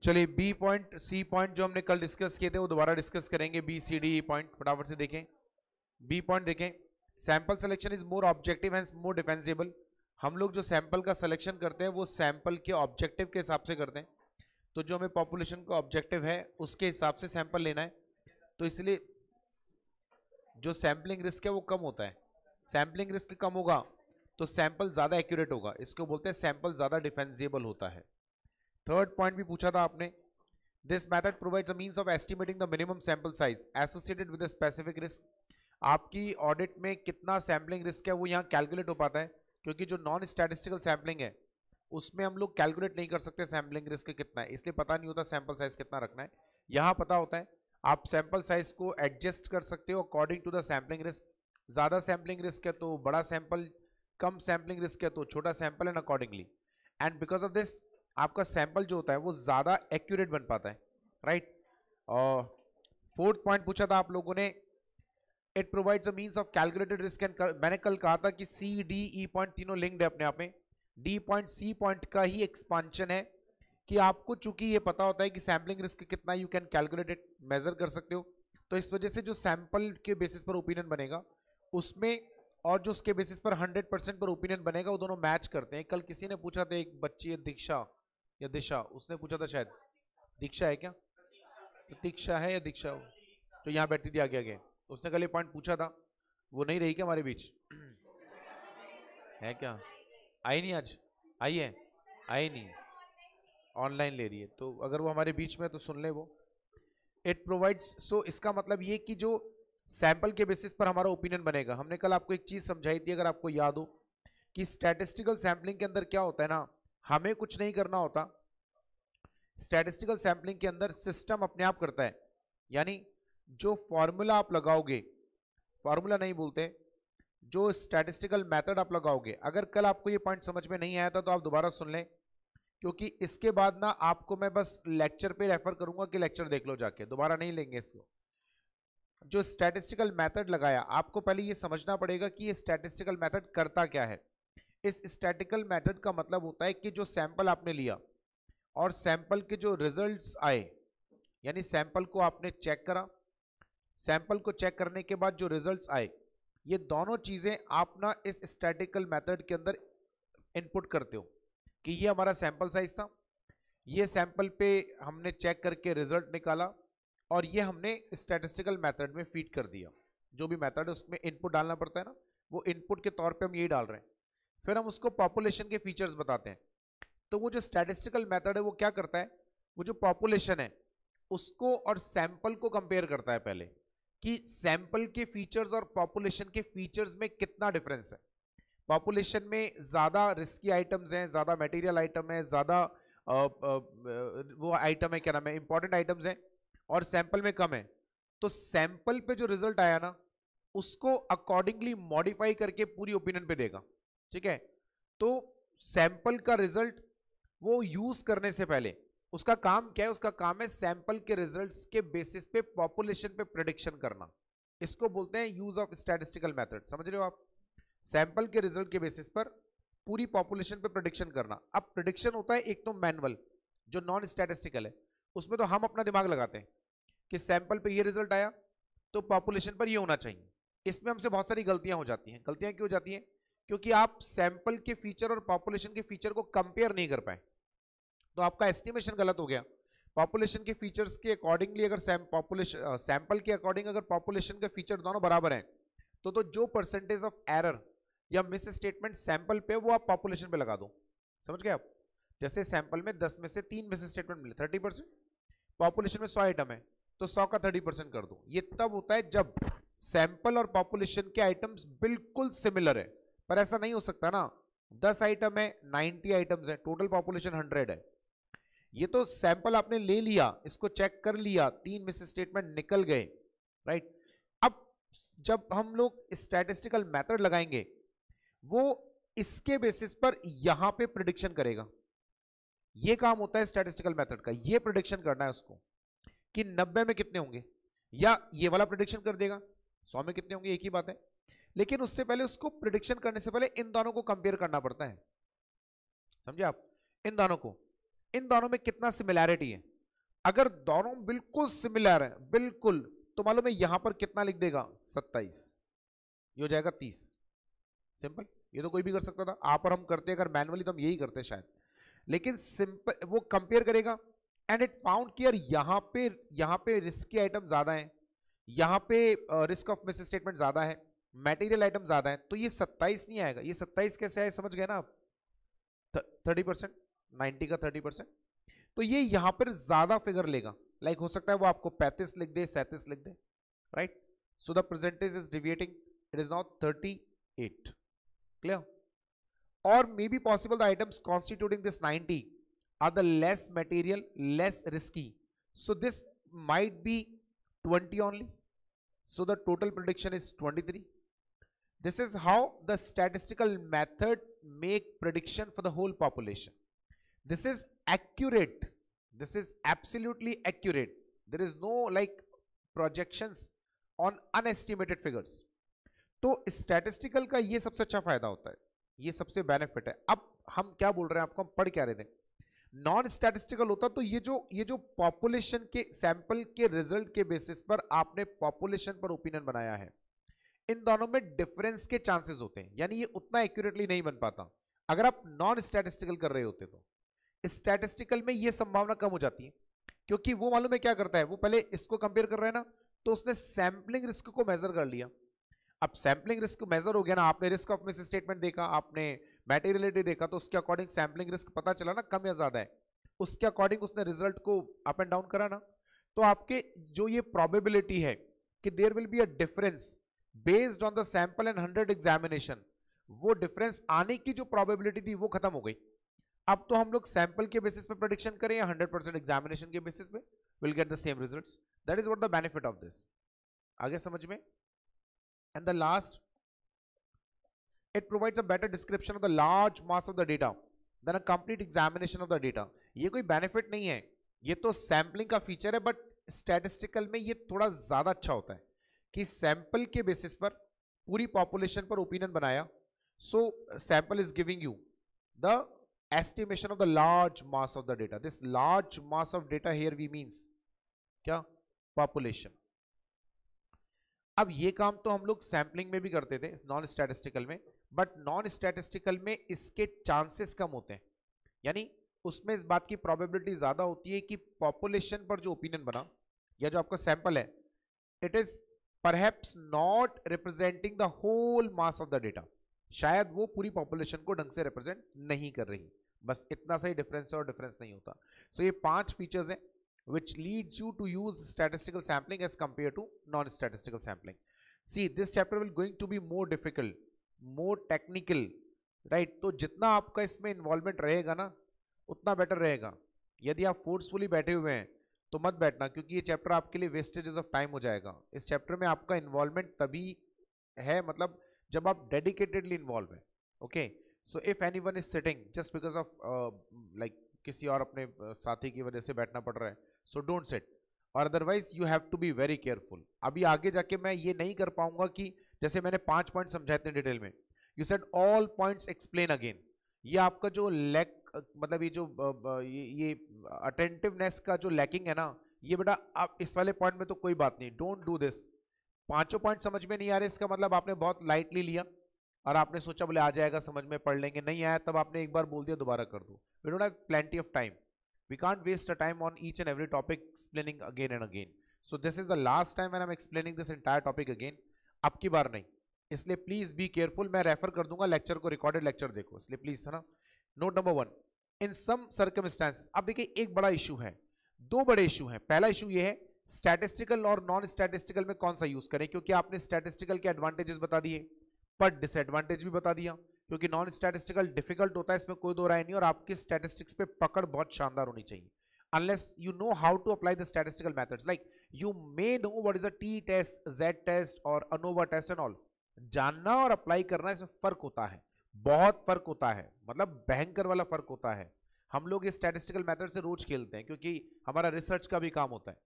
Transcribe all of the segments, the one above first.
चलिए B point C point जो हमने कल डिस्कस किए थे वो दोबारा डिस्कस करेंगे। बी सी डी पॉइंट फटाफट से देखें। बी पॉइंट देखें, sample selection is more objective and more defensible. हम लोग जो सैंपल का सिलेक्शन करते हैं वो सैंपल के ऑब्जेक्टिव के हिसाब से करते हैं। तो जो हमें पॉपुलेशन का ऑब्जेक्टिव है उसके हिसाब से सैंपल लेना है, तो इसलिए जो सैंपलिंग रिस्क है वो कम होता है। सैंपलिंग रिस्क कम होगा तो सैंपल ज्यादा एक्यूरेट होगा, इसको बोलते हैं सैंपल ज्यादा डिफेंसिबल होता है। थर्ड पॉइंट भी पूछा था आपने, this method provides a means of estimating the minimum sample size associated with a specific risk. आपकी ऑडिट में कितना सैंपलिंग रिस्क है वो यहाँ कैलकुलेट हो पाता है, क्योंकि जो नॉन स्टैटिस्टिकल सैंपलिंग है उसमें हम लोग कैलकुलेट नहीं कर सकते सैंपलिंग रिस्क कितना है, इसलिए पता नहीं होता सैंपल साइज कितना रखना है। यहाँ पता होता है, आप सैंपल साइज को एडजस्ट कर सकते हो according to the sampling risk. ज्यादा सैंपलिंग रिस्क है तो बड़ा सैंपल, कम सैंपलिंग रिस्क है तो छोटा sample, and accordingly and because of this आपका सैंपल जो होता है वो ज्यादा एक्यूरेट बन पाता है, राइट। और फोर्थ पॉइंट पूछा था आप लोगों ने, it provides a means of calculated risk and, मैंने कल कहा था कि सी डी ई पॉइंट तीनों लिंक्ड है अपने आप में। डी पॉइंट सी पॉइंट का ही एक्सपांशन है कि आपको चूंकि ये पता होता है कि सैंपलिंग रिस्क कितना, you can calculate it, measure कर सकते हो। तो इस वजह से जो सैंपल के बेसिस पर ओपिनियन बनेगा उसमें और जो उसके बेसिस पर 100% पर ओपिनियन बनेगा वो दोनों मैच करते हैं। कल किसी ने पूछा था, एक बच्ची है दीक्षा या दिशा, उसने पूछा था, शायद दीक्षा है क्या, प्रतीक्षा है या दीक्षा हो, तो यहाँ बैठी थी आगे आगे, उसने कल ये पॉइंट पूछा था। वो नहीं रही क्या हमारे बीच है क्या, आई नहीं आज, आई है, आई नहीं, ऑनलाइन ले रही है, तो अगर वो हमारे बीच में तो सुन ले वो। इट प्रोवाइड्स, सो इसका मतलब ये कि जो सैंपल के बेसिस पर हमारा ओपिनियन बनेगा। हमने कल आपको एक चीज समझाई थी अगर आपको याद हो, कि स्टैटिस्टिकल सैंपलिंग के अंदर क्या होता है ना, हमें कुछ नहीं करना होता। स्टैटिस्टिकल सैंपलिंग के अंदर सिस्टम अपने आप करता है, यानी जो फॉर्मूला आप लगाओगे, फॉर्मूला नहीं बोलते, जो स्टैटिस्टिकल मेथड आप लगाओगे, अगर कल आपको ये पॉइंट समझ में नहीं आया था तो आप दोबारा सुन लें, क्योंकि इसके बाद ना आपको मैं बस लेक्चर पे रेफर करूंगा कि लेक्चर देख लो जाके, दोबारा नहीं लेंगे इसको। जो स्टैटिस्टिकल मेथड लगाया, आपको पहले ये समझना पड़ेगा कि ये स्टैटिस्टिकल मेथड करता क्या है। इस स्टैटिस्टिकल मेथड का मतलब होता है कि जो सैंपल आपने लिया और सैंपल के जो रिजल्ट्स आए, यानी सैंपल को आपने चेक करा, सैंपल को चेक करने के बाद जो रिजल्ट्स आए, ये दोनों चीजें आप ना इस स्टैटिस्टिकल मेथड के अंदर इनपुट करते हो कि ये हमारा सैंपल साइज था, ये सैंपल पे हमने चेक करके रिजल्ट निकाला, और ये हमने स्टैटिस्टिकल मेथड में फीड कर दिया। जो भी मेथड है उसमें इनपुट डालना पड़ता है ना, वो इनपुट के तौर पे हम यही डाल रहे हैं। फिर हम उसको पॉपुलेशन के फीचर्स बताते हैं। तो वो जो स्टैटिस्टिकल मेथड है वो क्या करता है, वो जो पॉपुलेशन है उसको और सैंपल को कंपेयर करता है पहले, कि सैंपल के फीचर्स और पॉपुलेशन के फीचर्स में कितना डिफरेंस है। पॉपुलेशन में ज्यादा रिस्की आइटम्स हैं, ज्यादा मटेरियल आइटम है, ज्यादा वो आइटम है, क्या नाम है, इंपॉर्टेंट आइटम्स हैं, और सैंपल में कम है। तो सैंपल पे जो रिजल्ट आया ना उसको अकॉर्डिंगली मॉडिफाई करके पूरी ओपिनियन पे देगा, ठीक है। तो सैंपल का रिजल्ट वो यूज करने से पहले उसका काम क्या है, उसका काम है सैंपल के रिजल्ट्स के बेसिस पे पॉपुलेशन पे प्रेडिक्शन करना। इसको बोलते हैं यूज ऑफ स्टैटिस्टिकल मेथड, समझ रहे हो आप। सैंपल के रिजल्ट के बेसिस पर पूरी पॉपुलेशन पे प्रेडिक्शन करना। अब प्रेडिक्शन होता है एक तो मैनुअल, जो नॉन स्टैटिस्टिकल है, उसमें तो हम अपना दिमाग लगाते हैं कि सैंपल पे ये रिजल्ट आया तो पॉपुलेशन पर ये होना चाहिए। इसमें हमसे बहुत सारी गलतियां हो जाती हैं। गलतियां क्यों हो जाती हैं, क्योंकि आप सैंपल के फीचर और पॉपुलेशन के फीचर को कंपेयर नहीं कर पाए, तो आपका एस्टिमेशन गलत हो गया। पॉपुलेशन के फीचर्स के अकॉर्डिंगली अगर सैंपल के अकॉर्डिंग अगर पॉपुलेशन के फीचर दोनों बराबर हैं, तो जो परसेंटेज ऑफ एरर या मिस स्टेटमेंट सैंपल पे वो आप पॉपुलेशन पे लगा दो। समझ गए आप। जैसे सैंपल में 10 में से 3 मिस स्टेटमेंट मिले 30%, पॉपुलेशन में 100 आइटम है तो 100 का 30% कर दो। ये तब होता है जब सैंपल और पॉपुलेशन के आइटम्स बिल्कुल सिमिलर है। पर ऐसा नहीं हो सकता ना, 10 आइटम है, 90 आइटम्स है, टोटल पॉपुलेशन 100 है। ये तो सैंपल आपने ले लिया, इसको चेक कर लिया, 3 मिस स्टेटमेंट निकल गए, राइट। अब जब हम लोग स्टैटिस्टिकल मेथड लगाएंगे वो इसके बेसिस पर यहां पे प्रिडिक्शन करेगा। ये काम होता है स्टैटिस्टिकल मेथड का, ये प्रिडिक्शन करना है उसको कि 90 में कितने होंगे, या ये वाला प्रिडिक्शन कर देगा 100 में कितने होंगे, एक ही बात है। लेकिन उससे पहले उसको प्रिडिक्शन करने से पहले इन दोनों को कंपेयर करना पड़ता है, समझे आप। इन दोनों में कितना सिमिलैरिटी है, अगर दोनों बिल्कुल सिमिलर है बिल्कुल, तो मालूम है यहां पर कितना लिख देगा 27, ये हो जाएगा 30। सिंपल, ये तो कोई भी कर सकता था, आप और हम करते अगर मैनुअली तो हम यही करते शायद, लेकिन सिंपल वो कंपेयर करेगा एंड इट फाउंड कि यार यहाँ पे रिस्क के आइटम ज्यादा हैं, यहाँ पे रिस्क ऑफ मिस स्टेटमेंट ज्यादा है, मटेरियल आइटम ज्यादा है, तो ये 27 नहीं आएगा। ये 27 कैसे आए समझ गए ना आप? 30%, 90 का 30%, तो ये यहां पर ज्यादा फिगर लेगा। लाइक हो सकता है वो आपको 35 लिख दे, 37 लिख दे, right? So the percentage is deviating, it is now 38। Clear? Or maybe possible the items constituting this 90 are the less material, less risky. So this might be 20 only. So the total prediction is 23. This is how the statistical method make prediction for the whole population. This is accurate. This is absolutely accurate. There is no like projections on unestimated figures. तो statistical का ये सबसे अच्छा फायदा होता है, ये सबसे बेनिफिट है। अब हम क्या बोल रहे हैं आपको, हम पढ़ क्या रहे थे? नॉन स्टैटिस्टिकल होता तो ये जो पॉपुलेशन के सैंपल के रिजल्ट के बेसिस पर आपने पॉपुलेशन पर ओपिनियन बनाया है, इन दोनों में डिफरेंस के चांसेस होते हैं, यानी ये उतना एक्यूरेटली नहीं बन पाता अगर आप नॉन स्टैटिस्टिकल कर रहे होते। तो स्टैटिस्टिकल में ये संभावना कम हो जाती है, क्योंकि वो मालूम है क्या करता है, वो पहले इसको कंपेयर कर रहा है ना, तो उसने सैंपलिंग रिस्क को मेजर कर लिया। अब सैंपलिंग रिस्क मेजर हो गया ना, आपने रिस्क ऑफ मिस स्टेटमेंट देखा, आपने मैटेरियलिटी देखा, तो उसके अकॉर्डिंग सैंपलिंग रिस्क पता चला ना कम या ज्यादा है, उसके अकॉर्डिंग उसने रिजल्ट को अप एंड डाउन करा ना। तो आपके जो ये प्रोबेबिलिटी है कि there will be a difference based on the sample and 100 examination, वो डिफरेंस आने की जो प्रोबेबिलिटी थी वो खत्म हो गई। अब तो हम लोग सैंपल के बेसिस पे प्रेडिक्शन करें या 100% एग्जामिनेशन के बेसिस पे, will get the same results. That is what the benefit of this. आगे समझ में? And the last, it provides a better description of the large mass of the data than a complete examination of the data. ये कोई benefit नहीं है, ये तो sampling का फीचर है, बट स्टैटिस्टिकल में ये थोड़ा ज्यादा अच्छा होता है कि सैंपल के बेसिस पर पूरी पॉपुलेशन पर ओपिनियन बनाया। So sample is giving you the estimation of the large mass of the data. This large mass of data here we means क्या? Population. अब ये काम तो हम लोग सैंपलिंग में भी करते थे नॉन स्टैटिस्टिकल में, बट नॉन स्टैटिस्टिकल में इसके चांसेस कम होते हैं, यानी उसमें इस बात की प्रोबेबिलिटी ज्यादा होती है कि पॉपुलेशन पर जो ओपिनियन बना या जो आपका सैंपल है, it is perhaps not representing the whole mass of the data, शायद वो पूरी पॉपुलेशन को ढंग से रिप्रेजेंट नहीं कर रही, बस इतना सा ही डिफरेंस है और डिफरेंस नहीं होता। सो ये 5 फीचर्स हैं which leads you to use statistical sampling as compared to non-statistical sampling. See, this chapter will going to be more difficult, more technical, right? तो जितना आपका इसमें इन्वॉल्वमेंट रहेगा ना, उतना बेटर रहेगा। यदि आप फोर्सफुली बैठे हुए हैं तो मत बैठना, क्योंकि ये चैप्टर आपके लिए वेस्टेजेस ऑफ टाइम हो जाएगा। इस चैप्टर में आपका इन्वॉल्वमेंट तभी है, मतलब जब आप डेडिकेटेडली इन्वॉल्व है। Okay, so if anyone is sitting just because of like किसी और अपने साथी की वजह से बैठना पड़ रहा है, सो डोंट सिट, और otherwise you have to be very careful. अभी आगे जाके मैं ये नहीं कर पाऊंगा कि जैसे मैंने 5 पॉइंट समझाए थे डिटेल में, you said all points explain again, ये आपका जो लैक मतलब ये जो ये अटेंटिवनेस का जो लैकिंग है ना, ये बेटा आप इस वाले पॉइंट में तो कोई बात नहीं, डोंट डू दिस। 5 पॉइंट समझ में नहीं आ रहे, इसका मतलब आपने बहुत लाइटली लिया और आपने सोचा बोले आ जाएगा समझ में, पढ़ लेंगे, नहीं आया तब आपने एक बार बोल दिया दोबारा कर दो। We don't have plenty of time, we can't waste a time on each and every topic explaining again and again. So this is the last time when I'm explaining this entire topic again. अब की बार नहीं, इसलिए please be careful. मैं refer कर दूंगा lecture को, recorded lecture देखो, इसलिए प्लीज, है ना। नोट नंबर 1, इन सम सर्कमस्टांसेस, अब देखिए एक बड़ा इशू है, 2 बड़े इशू हैं। पहला इशू ये है स्टैटिस्टिकल और नॉन स्टैटिस्टिकल में कौन सा यूज करें, क्योंकि आपने स्टैटिस्टिकल के एडवांटेजेस बता दिए पर डिसएडवांटेज भी बता दिया, क्योंकि नॉन स्टैटिस्टिकल डिफिकल्ट होता है, इसमें कोई दो राय नहीं, और आपकी स्टैटिस्टिक्स पे पकड़ बहुत शानदार होनी चाहिए। Unless you know how to apply the statistical methods, like you may know what is a t-test, z-test और ANOVA test and all, जानना और अप्लाई करना इसमें फर्क होता है, बहुत फर्क होता है, मतलब भयंकर वाला फर्क होता है। हम लोग ये स्टैटिस्टिकल मेथड से रोज खेलते हैं क्योंकि हमारा रिसर्च का भी काम होता है,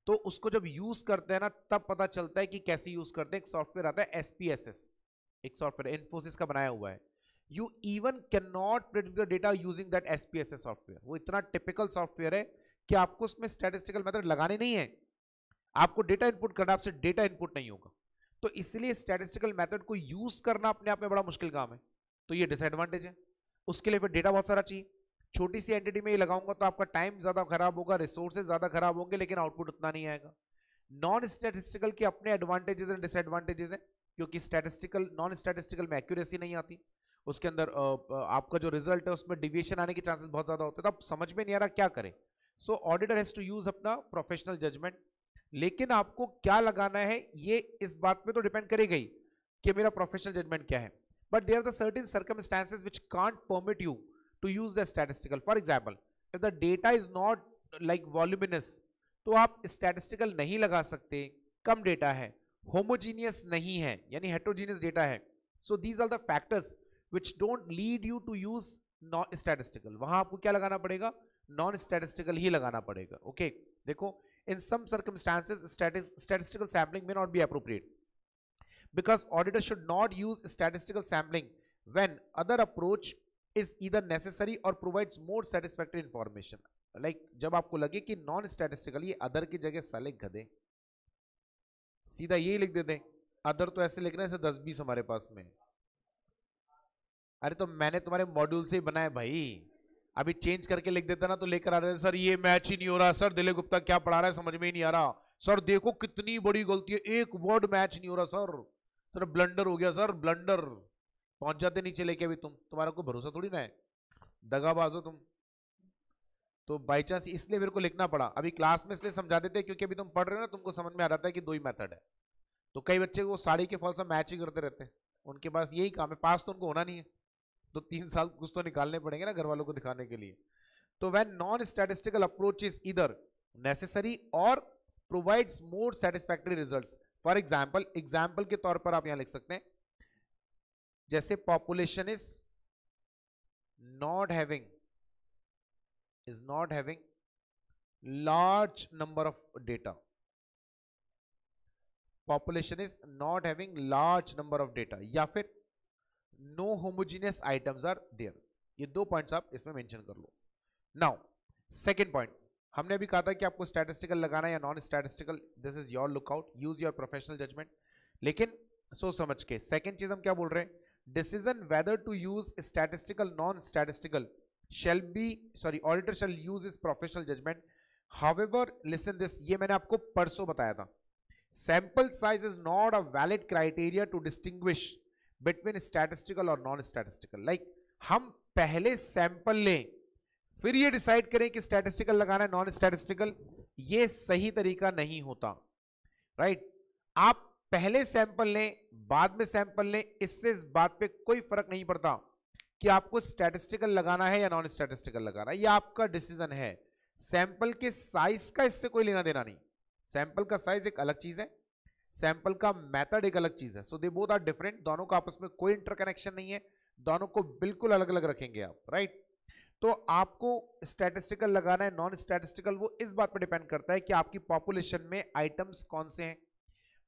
तो उसको जब यूज करते हैं ना तब पता चलता है कि कैसे यूज करते हैं। एक सॉफ्टवेयर आता है SPSS, एक सॉफ्टवेयर इन्फोसिस का बनाया हुआ है, You even cannot predict the data using that SPSS software. वो इतना टिपिकल सॉफ्टवेयर है कि आपको उसमें स्टैटिस्टिकल मेथड लगाने नहीं है, आपको डेटा इनपुट करना, आपसे डेटा इनपुट नहीं होगा। तो इसलिए स्टैटिस्टिकल मेथड को यूज करना अपने आप में बड़ा मुश्किल काम है, तो ये डिसएडवांटेज है। उसके लिए फिर डेटा बहुत सारा चाहिए। छोटी सी एंटिटी में ये लगाऊंगा तो आपका टाइम ज्यादा खराब होगा, रिसोर्सेज ज्यादा खराब होंगे, लेकिन आउटपुट उतना नहीं आएगा। नॉन स्टैटिस्टिकल के अपने एडवांटेजेस एंड डिसएडवांटेजेस हैं, क्योंकि स्टैटिस्टिकल नॉन स्टैटिस्टिकल में एक्यूरेसी नहीं आती, उसके अंदर आपका जो रिजल्ट है उसमें डिविएशन आने के चांसेस बहुत ज्यादा होते हैं, तो आप समझ में नहीं आ रहा क्या करें। So auditor has to use अपना प्रोफेशनल जजमेंट। लेकिन आपको क्या लगाना है ये इस बात पे तो डिपेंड करेगा ही कि मेरा प्रोफेशनल जजमेंट क्या है, but there are the certain circumstances which can't permit you to use the statistical. For example, if the data is not like voluminous, तो आप स्टैटिस्टिकल नहीं लगा सकते, कम डेटा है, होमोजीनियस नहीं है यानी हेट्रोजीनियस डेटा है। So these are the factors which don't lead you to use non statistical. वहां आपको क्या लगाना पड़ेगा, नॉन स्टैटिस्टिकल ही लगाना पड़ेगा। ओके देखो, in some circumstances statistical sampling may not be appropriate, because auditor should not use statistical sampling when other approach is either necessary or provides more satisfactory information। like जब आपको लगे कि non statistical, ये other की जगह साले गधे सीधा यही लिख देते, अदर तो ऐसे लिखना है जैसे 10-20 हमारे पास में। अरे तो मैंने तुम्हारे मॉड्यूल से ही बनाया भाई, अभी चेंज करके लिख देता ना तो लेकर आ रहे थे, सर ये मैच ही नहीं हो रहा, सर दिलीप गुप्ता क्या पढ़ा रहा है समझ में ही नहीं आ रहा, सर देखो कितनी बड़ी गलती है, एक वर्ड मैच नहीं हो रहा सर, सर ब्लंडर हो गया सर ब्लंडर। पहुंच जाते नीचे लेके, अभी तुम्हारा कोई भरोसा थोड़ी ना है, दगाबाज हो तुम। तो बाई चांस इसलिए मेरे को लिखना पड़ा, अभी क्लास में इसलिए समझा देते क्योंकि अभी तुम पढ़ रहे हो ना, तुमको समझ में आ रहा है कि दो ही मेथड है। तो कई बच्चे वो साड़ी के फॉल से मैच ही करते रहते हैं, उनके पास यही काम है, पास तो उनको होना नहीं है, तो 3 साल कुछ तो निकालने पड़ेंगे ना घर वालों को दिखाने के लिए। तो when non statistical approach is either necessary और provides more satisfactory results. For example, example के तौर पर आप यहां लिख सकते हैं, जैसे population is not having large number of data, population is not having large number of data, या फिर no homogeneous items are there. ये 2 पॉइंट्स आप इसमें मेंशन कर लो। नाउ सेकंड पॉइंट, हमने अभी कहा था कि आपको स्टैटिस्टिकल लगाना है या non statistical, this is your lookout, use your professional judgement. लेकिन सोच समझ के, सेकंड चीज हम क्या बोल रहे हैं, decision whether to use statistical non statistical shall be auditor shall use his professional judgment। however listen this, ये मैंने आपको परसों बताया था, sample size is not a valid criteria to distinguish between statistical और non statistical। like हम पहले sample लें फिर ये डिसाइड करें कि स्टैटिस्टिकल लगाना है नॉन स्टैटिस्टिकल, ये सही तरीका नहीं होता, राइट। आप पहले सैंपल लें बाद में सैंपल लें, इससे इस बात पे कोई फर्क नहीं पड़ता कि आपको स्टैटिस्टिकल लगाना है या नॉन स्टैटिस्टिकल लगाना है, ये आपका डिसीजन है। सैंपल के साइज का इससे कोई लेना देना नहीं, सैंपल का साइज एक अलग चीज है, सैंपल का मेथड एक अलग चीज है। सो दे बोथ आर डिफरेंट, दोनों का आपस में कोई इंटरकनेक्शन नहीं है, दोनों को बिल्कुल अलग अलग रखेंगे आप, राइट। तो आपको स्टैटिस्टिकल लगाना है नॉन स्टैटिस्टिकल, वो इस बात पर डिपेंड करता है कि आपकी पॉपुलेशन में आइटम्स कौन से हैं,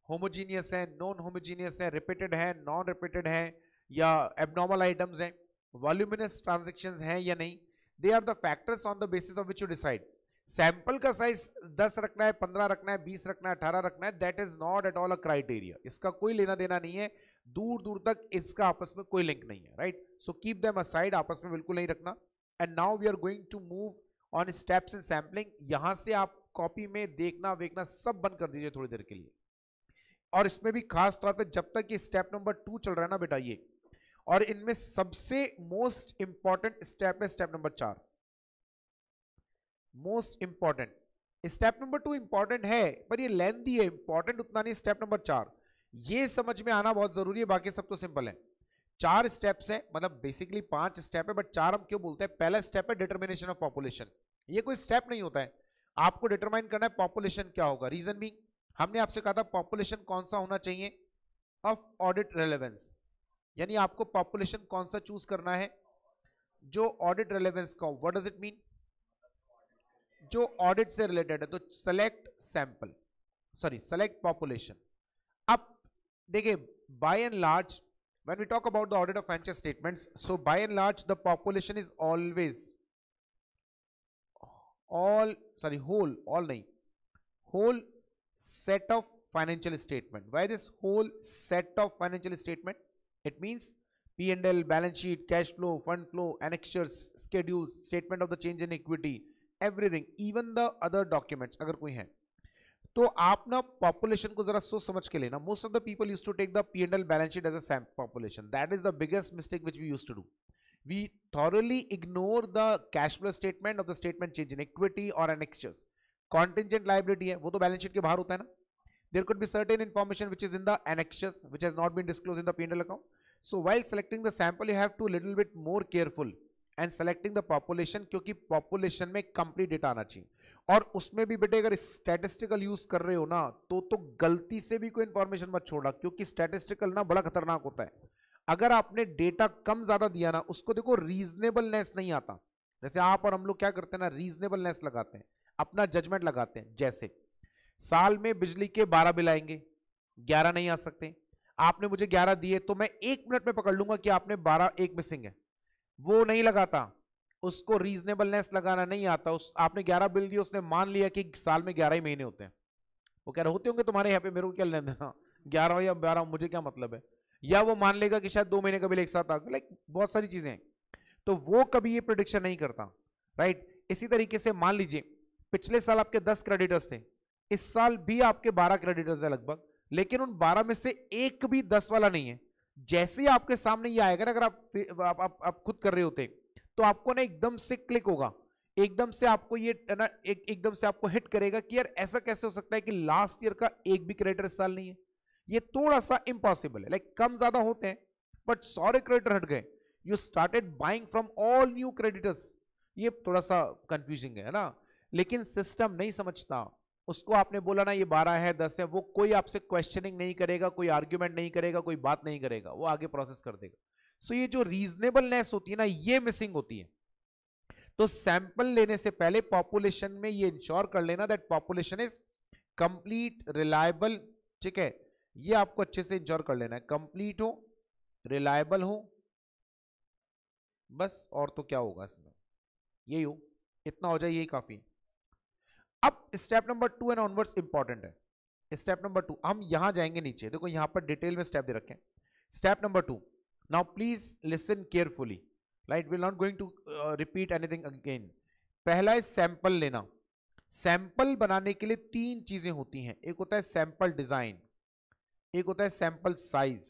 होमोजीनियस है, नॉन होमोजीनियस है, रिपीटेड है, नॉन रिपीटेड है, या एबनॉर्मल आइटम्स हैं, वॉल्यूमिनस ट्रांजैक्शंस हैं या नहीं। They are the factors on the basis of which you decide. Sample का साइज 10 रखना है, 15 रखना है, 20 रखना है, 18 रखना है, that is not at all a criteria, इसका कोई लेना देना नहीं है, दूर दूर तक इसका आपस में कोई लिंक नहीं है, right. So keep them aside, आपस में बिल्कुल नहीं रखना। And now we are going to move on steps in sampling. यहां से आप कॉपी में देखना वेखना सब बंद कर दीजिए थोड़ी देर के लिए, और इसमें भी खास तौर पे जब तक ये स्टेप नंबर 2 चल रहा है ना बेटा ये, और इनमें सबसे मोस्ट इंपॉर्टेंट स्टेप है step number 4, most important. Step number 2 important है पर ये लेंथी है, इंपॉर्टेंट उतना नहीं। स्टेप नंबर 4 ये समझ में आना बहुत जरूरी है, बाकी सब तो सिंपल है। 4 स्टेप्स है, मतलब बेसिकली 5 स्टेप है, बट 4 हम क्यों बोलते हैं। पहला स्टेप है डिटर्मिनेशन ऑफ पॉपुलेशन, ये कोई स्टेप नहीं होता है, आपको डिटरमाइन करना है पॉपुलेशन क्या होगा। रीजन भी हमने आपसे कहा था पॉपुलेशन कौन सा होना चाहिए, ऑफ ऑडिट रेलेवेंस, यानी आपको पॉपुलेशन कौन सा चूज करना है जो ऑडिट रेलेवेंस का हो। व्हाट डज इट मीन, जो ऑडिट से रिलेटेड है। तो सेलेक्ट सैंपल, सेलेक्ट पॉपुलेशन। अब देखिए by and large when we talk about the audit of financial statements, so by and large the population is all, sorry, all nahi, whole set of financial statement. Why this whole set of financial statement? It means P&L, balance sheet, cash flow, fund flow, annexures, schedules, statement of the change in equity, everything, even the other documents अगर कोई है. तो आप ना population को जरा सोच समझ के लेना. Most of the people use to take the P&L balance sheet as a population. That is the biggest mistake which we use to do. We thoroughly ignore the cash flow statement of the statement change in equity or annexures. Contingent liability है, वो तो balance sheet के बाहर होता है ना. There could be certain information which is in the annexures which has not been disclosed in the P&L account. So while selecting the sample, you have to little bit more careful and selecting the population, क्योंकि population में complete data आना चाहिए. और उसमें भी बेटे अगर statistical use कर रहे हो ना तो गलती से भी कोई इंफॉर्मेशन मत छोड़ना, क्योंकि स्टैटिस्टिकल ना बड़ा खतरनाक होता है. अगर आपने डेटा कम ज्यादा दिया ना, उसको देखो रीजनेबलनेस नहीं आता. जैसे आप और हम लोग क्या करते हैं ना, रीजनेबलनेस लगाते हैं, अपना जजमेंट लगाते हैं. जैसे साल में बिजली के 12 बिल आएंगे, 11 नहीं आ सकते. आपने मुझे 11 दिए तो मैं 1 मिनट में पकड़ लूंगा कि आपने 12, 1 मिसिंग है. वो नहीं लगाता, उसको रीजनेबलनेस लगाना नहीं आता. आपने 11 बिल दिए, उसने मान लिया कि साल में 11 ही महीने होते हैं. वो कह रहे होते होंगे तुम्हारे यहाँ पे, मेरे को क्या लेना देना, 11 हो या 12 मुझे क्या मतलब है. या वो मान लेगा कि शायद 2 महीने का बिल एक साथ आ गया. लाइक बहुत सारी चीजें हैं, तो वो कभी ये प्रेडिक्शन नहीं करता. राइट. इसी तरीके से मान लीजिए पिछले साल आपके 10 क्रेडिटर्स थे, इस साल भी आपके 12 क्रेडिटर्स है लगभग, लेकिन उन 12 में से एक भी 10 वाला नहीं है. जैसे ही आपके सामने ये आएगा ना, अगर आप खुद कर रहे होते तो आपको ना एकदम से क्लिक होगा, एकदम से आपको ये ना एकदम से आपको हिट करेगा कि यार ऐसा कैसे हो सकता है कि लास्ट ईयर का एक भी क्रेडिटर इस साल नहीं है. ये थोड़ा सा इम्पॉसिबल है. लाइक कम ज्यादा होते हैं बट सारे क्रेडिटर हट गए. You started buying from all new creditors. ये थोड़ा सा कंफ्यूजिंग है ना, लेकिन सिस्टम नहीं समझता. उसको आपने बोला ना ये 12 है, 10 है, वो कोई आपसे क्वेश्चनिंग नहीं करेगा, कोई आर्ग्यूमेंट नहीं करेगा, कोई बात नहीं करेगा, वो आगे प्रोसेस कर देगा. सो ये जो रीजनेबलनेस होती है ना, ये मिसिंग होती है. तो सैंपल लेने से पहले पॉपुलेशन में ये इंश्योर कर लेना that population is complete, reliable. ठीक है, ये आपको अच्छे से इंश्योर कर लेना है, कंप्लीट हो, रिलायबल हो, बस. और तो क्या होगा इसमें, यही हो, इतना हो जाए, यही काफी. अब step number 2 and onwards important है. स्टेप नंबर 2 हम यहां जाएंगे नीचे, देखो यहां पर डिटेल में स्टेप दे रखे हैं. Step number 2, now please listen carefully. Right, we are not going to repeat anything again. पहला है सैंपल लेना. सैंपल बनाने के लिए 3 चीजें होती हैं. एक होता है सैंपल डिजाइन, एक होता है सैंपल साइज,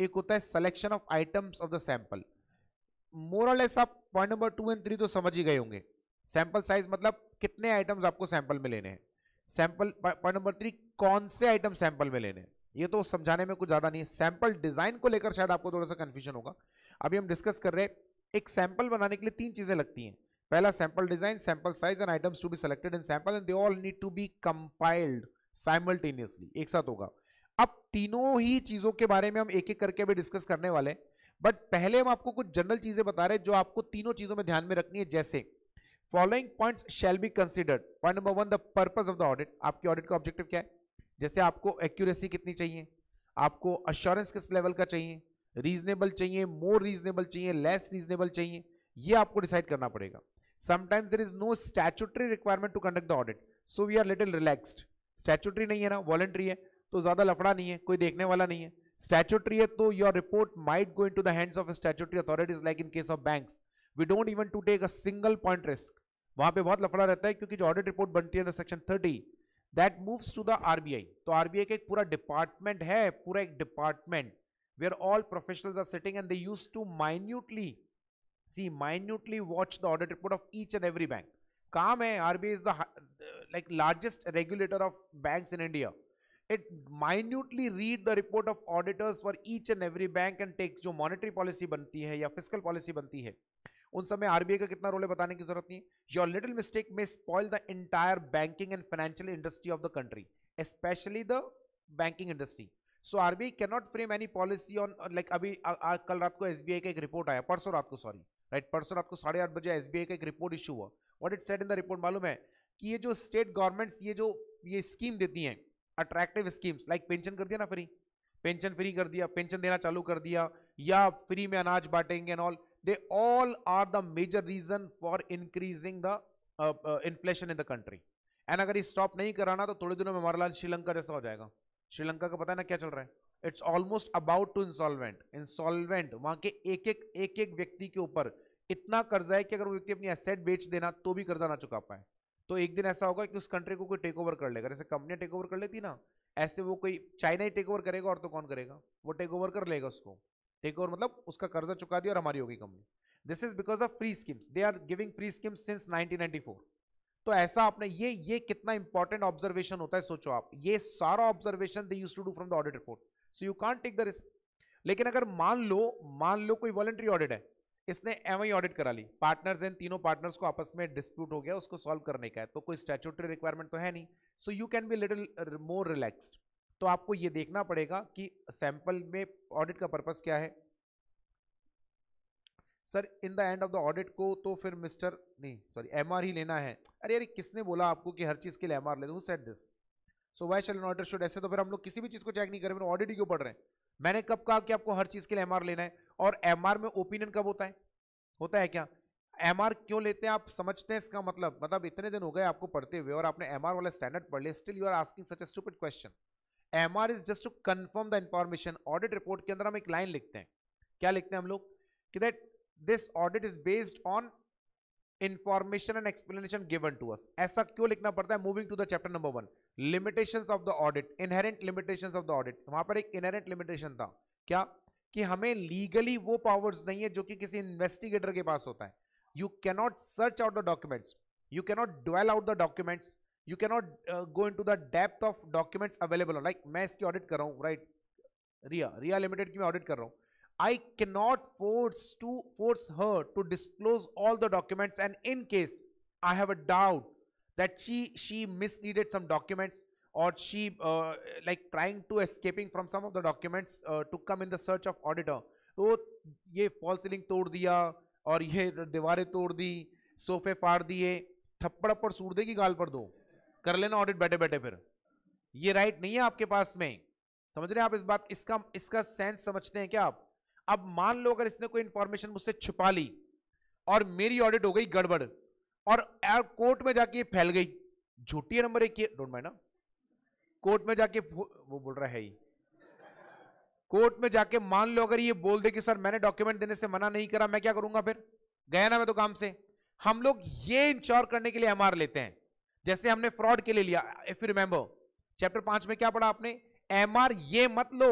एक होता है selection of items of the sample. More और लेस आप पॉइंट नंबर 2 एंड 3 तो समझ ही गए होंगे. सैंपल साइज मतलब कितने आइटम्स आपको सैंपल में लेने हैं. सैंपल पॉइंट नंबर 3, कौन से आइटम सैंपल में लेने हैं. ये तो समझाने में कुछ ज्यादा नहीं है. सैंपल डिजाइन को लेकर शायद आपको थोड़ा सा कंफ्यूजन होगा. अभी हम डिस्कस कर रहे हैं, एक सैंपल बनाने के लिए 3 चीजें लगती हैं. पहला sample design, sample size and items to be selected in sample and they all need to be compiled simultaneously, एक साथ होगा. अब तीनों ही चीजों के बारे में हम एक एक करके अभी डिस्कस करने वाले हैं, बट पहले हम आपको कुछ जनरल चीजें बता रहे हैं जो आपको तीनों चीजों में ध्यान में रखनी है. जैसे following points shall be considered. Point number 1, the purpose of the audit. आपके ऑडिट का ऑब्जेक्टिव क्या है. जैसे आपको एक्यूरेसी कितनी चाहिए, आपको अश्योरेंस किस लेवल का चाहिए, रीजनेबल चाहिए, मोर रीजनेबल चाहिए, लेस रीजनेबल चाहिए, ये आपको डिसाइड करना पड़ेगा. Sometimes there is no statutory requirement to conduct the audit, so we are little relaxed. Statutory नहीं है ना, वॉलंटरी है, तो ज्यादा लफड़ा नहीं है, कोई देखने वाला नहीं है. स्टैट्यूटरी है तो your report might go into the hands of statutory authorities like in case of banks. We don't even to take a single point risk. वहां पे बहुत लफड़ा रहता है, क्योंकि जो ऑडिट रिपोर्ट बनती है section 30 that moves to the RBI. तो आरबीआई का एक पूरा डिपार्टमेंट है, पूरा एक department where all professionals are sitting and they used to minutely watch the audit report of each and every bank. काम है, RBI is the like largest regulator of banks in India. It minutely read the report of auditors for each and every bank and takes जो monetary policy बनती है या fiscal policy बनती है, उन सब में RBI का कितना रोल है बताने की जरूरत नहीं. Your little mistake may spoil the entire banking and financial industry of the country, especially the banking industry. So RBI cannot frame any policy on like अभी कल रात को SBI का एक रिपोर्ट आया, परसों रात को, सॉरी राइट, परसों रात को 8:30 बजे SBI का एक रिपोर्ट इशू हुआ. What it said in the report मालूम है, कि ये जो स्टेट गवर्नमेंट्स ये स्कीम देती हैं, अट्रैक्टिव स्कीम्स लाइक पेंशन कर दिया ना, फ्री पेंशन, फ्री कर दिया, पेंशन देना चालू कर दिया, या फ्री में अनाज बांटेंगे and all, they all are the major reason for increasing the inflation in the country. And अगर ये स्टॉप नहीं कराना तो थोड़े दिनों में हमारा लाल श्रीलंका जैसा हो जाएगा। श्रीलंका का पता है ना क्या चल रहा है, it's almost about to insolvent. वहां के एक एक व्यक्ति के ऊपर इतना कर्जा है कि अगर वो व्यक्ति अपनी एसेट बेच देना तो भी कर्जा ना चुका पाए। तो एक दिन ऐसा होगा कि उस कंट्री को कोई टेक ओवर कर लेगा, जैसे कंपनी टेक ओवर कर लेती ना, ऐसे वो कोई चाइना ही टेक ओवर करेगा, और तो कौन करेगा, वो टेक ओवर कर लेगा उसको। टेक ओवर मतलब उसका कर्जा चुका दिया और हमारी होगी company. This is because of free schemes, they are giving free schemes since 1994। तो ऐसा आपने ये कितना इंपॉर्टेंट ऑब्जर्वेशन होता है सोचो आप, ये सारा observation they used to do from the audit report, so you can't take the risk. लेकिन अगर मान लो कोई वॉलंटरी ऑडिट है, इसने एमआई ऑडिट करा ली, पार्टनर्स हैं, तीनों पार्टनर्स को आपस में डिस्प्यूट हो गया, उसको सॉल्व करने का है, तो कोई स्टैट्यूटरी रिक्वायरमेंट तो है नहीं, so you can be little more relaxed. तो आपको ये देखना पड़ेगा कि सैंपल में ऑडिट का पर्पस क्या है। Sir in the end of the audit को तो फिर एमआर ही लेना है। अरे अरे किसने बोला आपको कि हर चीज के लिए एमआर ले दो, who said this? So why shall an auditor should, ऐसे तो फिर हम लोग किसी भी चीज को चेक नहीं करें, ऑडिट ही क्यों पढ़ रहे हैं? मैंने कब कहा कि आपको हर चीज के लिए एमआर लेना है? और एमआर में ओपिनियन कब होता है क्या? एमआर क्यों लेते हैं आप समझते हैं इसका मतलब इतने दिन हो गए आपको पढ़ते हुए और आपने एमआर वाला स्टैंडर्ड पढ़ लिया, still you are asking such a stupid question. MR is just to confirm the information. Audit report के अंदर हम एक लाइन लिखते हैं, क्या लिखते हैं हम लोग कि that this audit is based on information and explanation given to us. ऐसा क्यों लिखना पड़ता है? Moving to the chapter number 1, limitations of the audit, inherent limitations of the audit. वहां पर एक इनहेरेंट लिमिटेशन था, क्या? कि हमें लीगली वो पावर्स नहीं है जो कि किसी इन्वेस्टिगेटर के पास होता है। You cannot search out the documents, you cannot dwell out the documents, you cannot go into the depth of documents available. Like मैं इसकी ऑडिट कर रहा हूं, राइट, रिया लिमिटेड की मैं ऑडिट कर रहा हूं, I cannot force her to disclose all the documents, and in case I have a doubt that she misleaded some documents, or she like trying to escaping from some of the documents to come in the search of auditor, तो ये fall ceiling तोड़ दिया और ये दीवारें तोड़ दी, सोफे फाड़ दिए, थप्पड़ पर सूट देगी गाल पर दो, कर लेना ऑडिट बैठे बैठे। फिर ये राइट नहीं है आपके पास में, समझ रहे हैं आप इस बात, इसका सेंस समझते हैं क्या आप? अब मान लो अगर इसने कोई इंफॉर्मेशन मुझसे छिपा ली और मेरी ऑडिट हो गई गड़बड़ और कोर्ट में जाके फैल गई, झूठी है नंबर 1 ये, डोंट माइंड ना, कोर्ट में जाके वो बोल रहा है ही, कोर्ट में जाके मान लो अगर ये बोल दे कि सर मैंने डॉक्यूमेंट देने से मना नहीं करा, मैं क्या करूंगा? फिर गया ना मैं तो काम से। हम लोग ये इंश्योर करने के लिए एमआर लेते हैं, जैसे हमने फ्रॉड के लिए लिया। इफ यू रिमेंबर चैप्टर 5 में क्या पढ़ा आपने? एमआर ये मत लो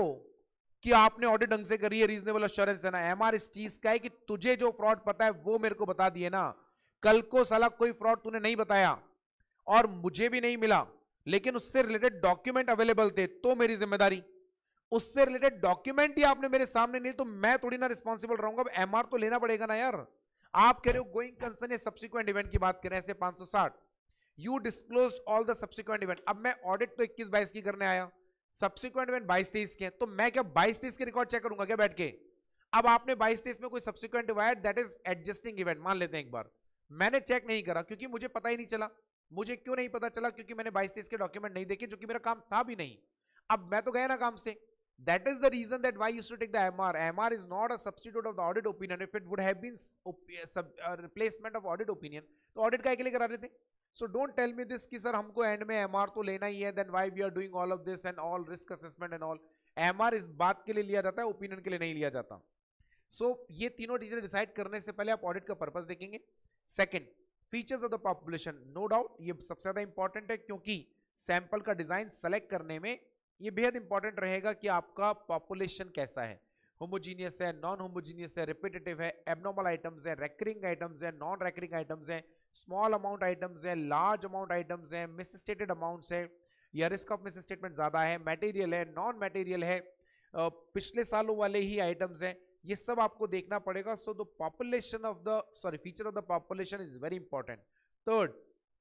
कि आपने ऑडिट ढंग से करी है, रीजनेबल एश्योरेंस है ना। एमआर इस चीज का है कि तुझे जो फ्रॉड पता है वो मेरे को बता दिए ना, कल को साला कोई फ्रॉड तूने नहीं बताया और मुझे भी नहीं मिला, लेकिन उससे रिलेटेड डॉक्यूमेंट अवेलेबल थे तो मेरी जिम्मेदारी। उससे रिलेटेड डॉक्यूमेंट ही आपने मेरे सामने नहीं तो मैं थोड़ी ना रिस्पॉन्सिबल रहूंगा। एमआर तो लेना पड़ेगा ना यार। आप कह रहे हो गोइंग कंसर्न या सब्सिक्वेंट इवेंट की बात करें, ऐसे 560 you disclosed all the subsequent event. अब मैं ऑडिट तो 21-22 की करने आया, सब्सिक्वेंट इवेंट 22-23 के, तो मैं क्या 22-23 के रिकॉर्ड चेक करूंगा क्या बैठ के? अब आपने 22-23 में कोई subsequent event, that is adjusting event, मान लेते हैं एक बार, मैंने चेक नहीं करा क्योंकि मुझे पता ही नहीं चला। मुझे क्यों नहीं पता चला? क्योंकि मैंने 22-23 के डॉक्यूमेंट नहीं देखे, जो कि मेरा काम था भी नहीं। अब मैं तो गया ना काम से। That is the reason that why you should take the MR. MR is not a substitute of the audit opinion. If it would have been replacement of audit opinion, तो audit का के लिए करा रहे थे? So don't tell me this कि sir हमको end में MR तो लेना ही है, then why we are doing all of this and all risk assessment and all. MR इस बात के लिए लिया जाता है, opinion के लिए नहीं लिया जाता। So ये तीनों चीजें डिसाइड करने से पहले आप ऑडिट का पर्पस देखेंगे। Second, features of the population, no doubt ये सबसे ज्यादा इंपॉर्टेंट है, क्योंकि सैंपल का डिजाइन सेलेक्ट करने में ये बेहद इंपॉर्टेंट रहेगा कि आपका पॉपुलेशन कैसा है, होमोजीनियस है, नॉन होमोजीनियस है, रिपीटेटिव है, एबनॉर्मल आइटम्स है, रेकरिंग आइटम्स है, नॉन रेकरिंग आइटम्स है, स्मॉल अमाउंट आइटम्स है, लार्ज अमाउंट आइटम्स है, मिसस्टेटेड अमाउंट्स है या रिस्क ऑफ मिसस्टेटमेंट ज्यादा है, मटेरियल है, नॉन मटेरियल है, पिछले सालों वाले ही आइटम्स है, ये सब आपको देखना पड़ेगा। So the population of the feature of the population is very important. Third,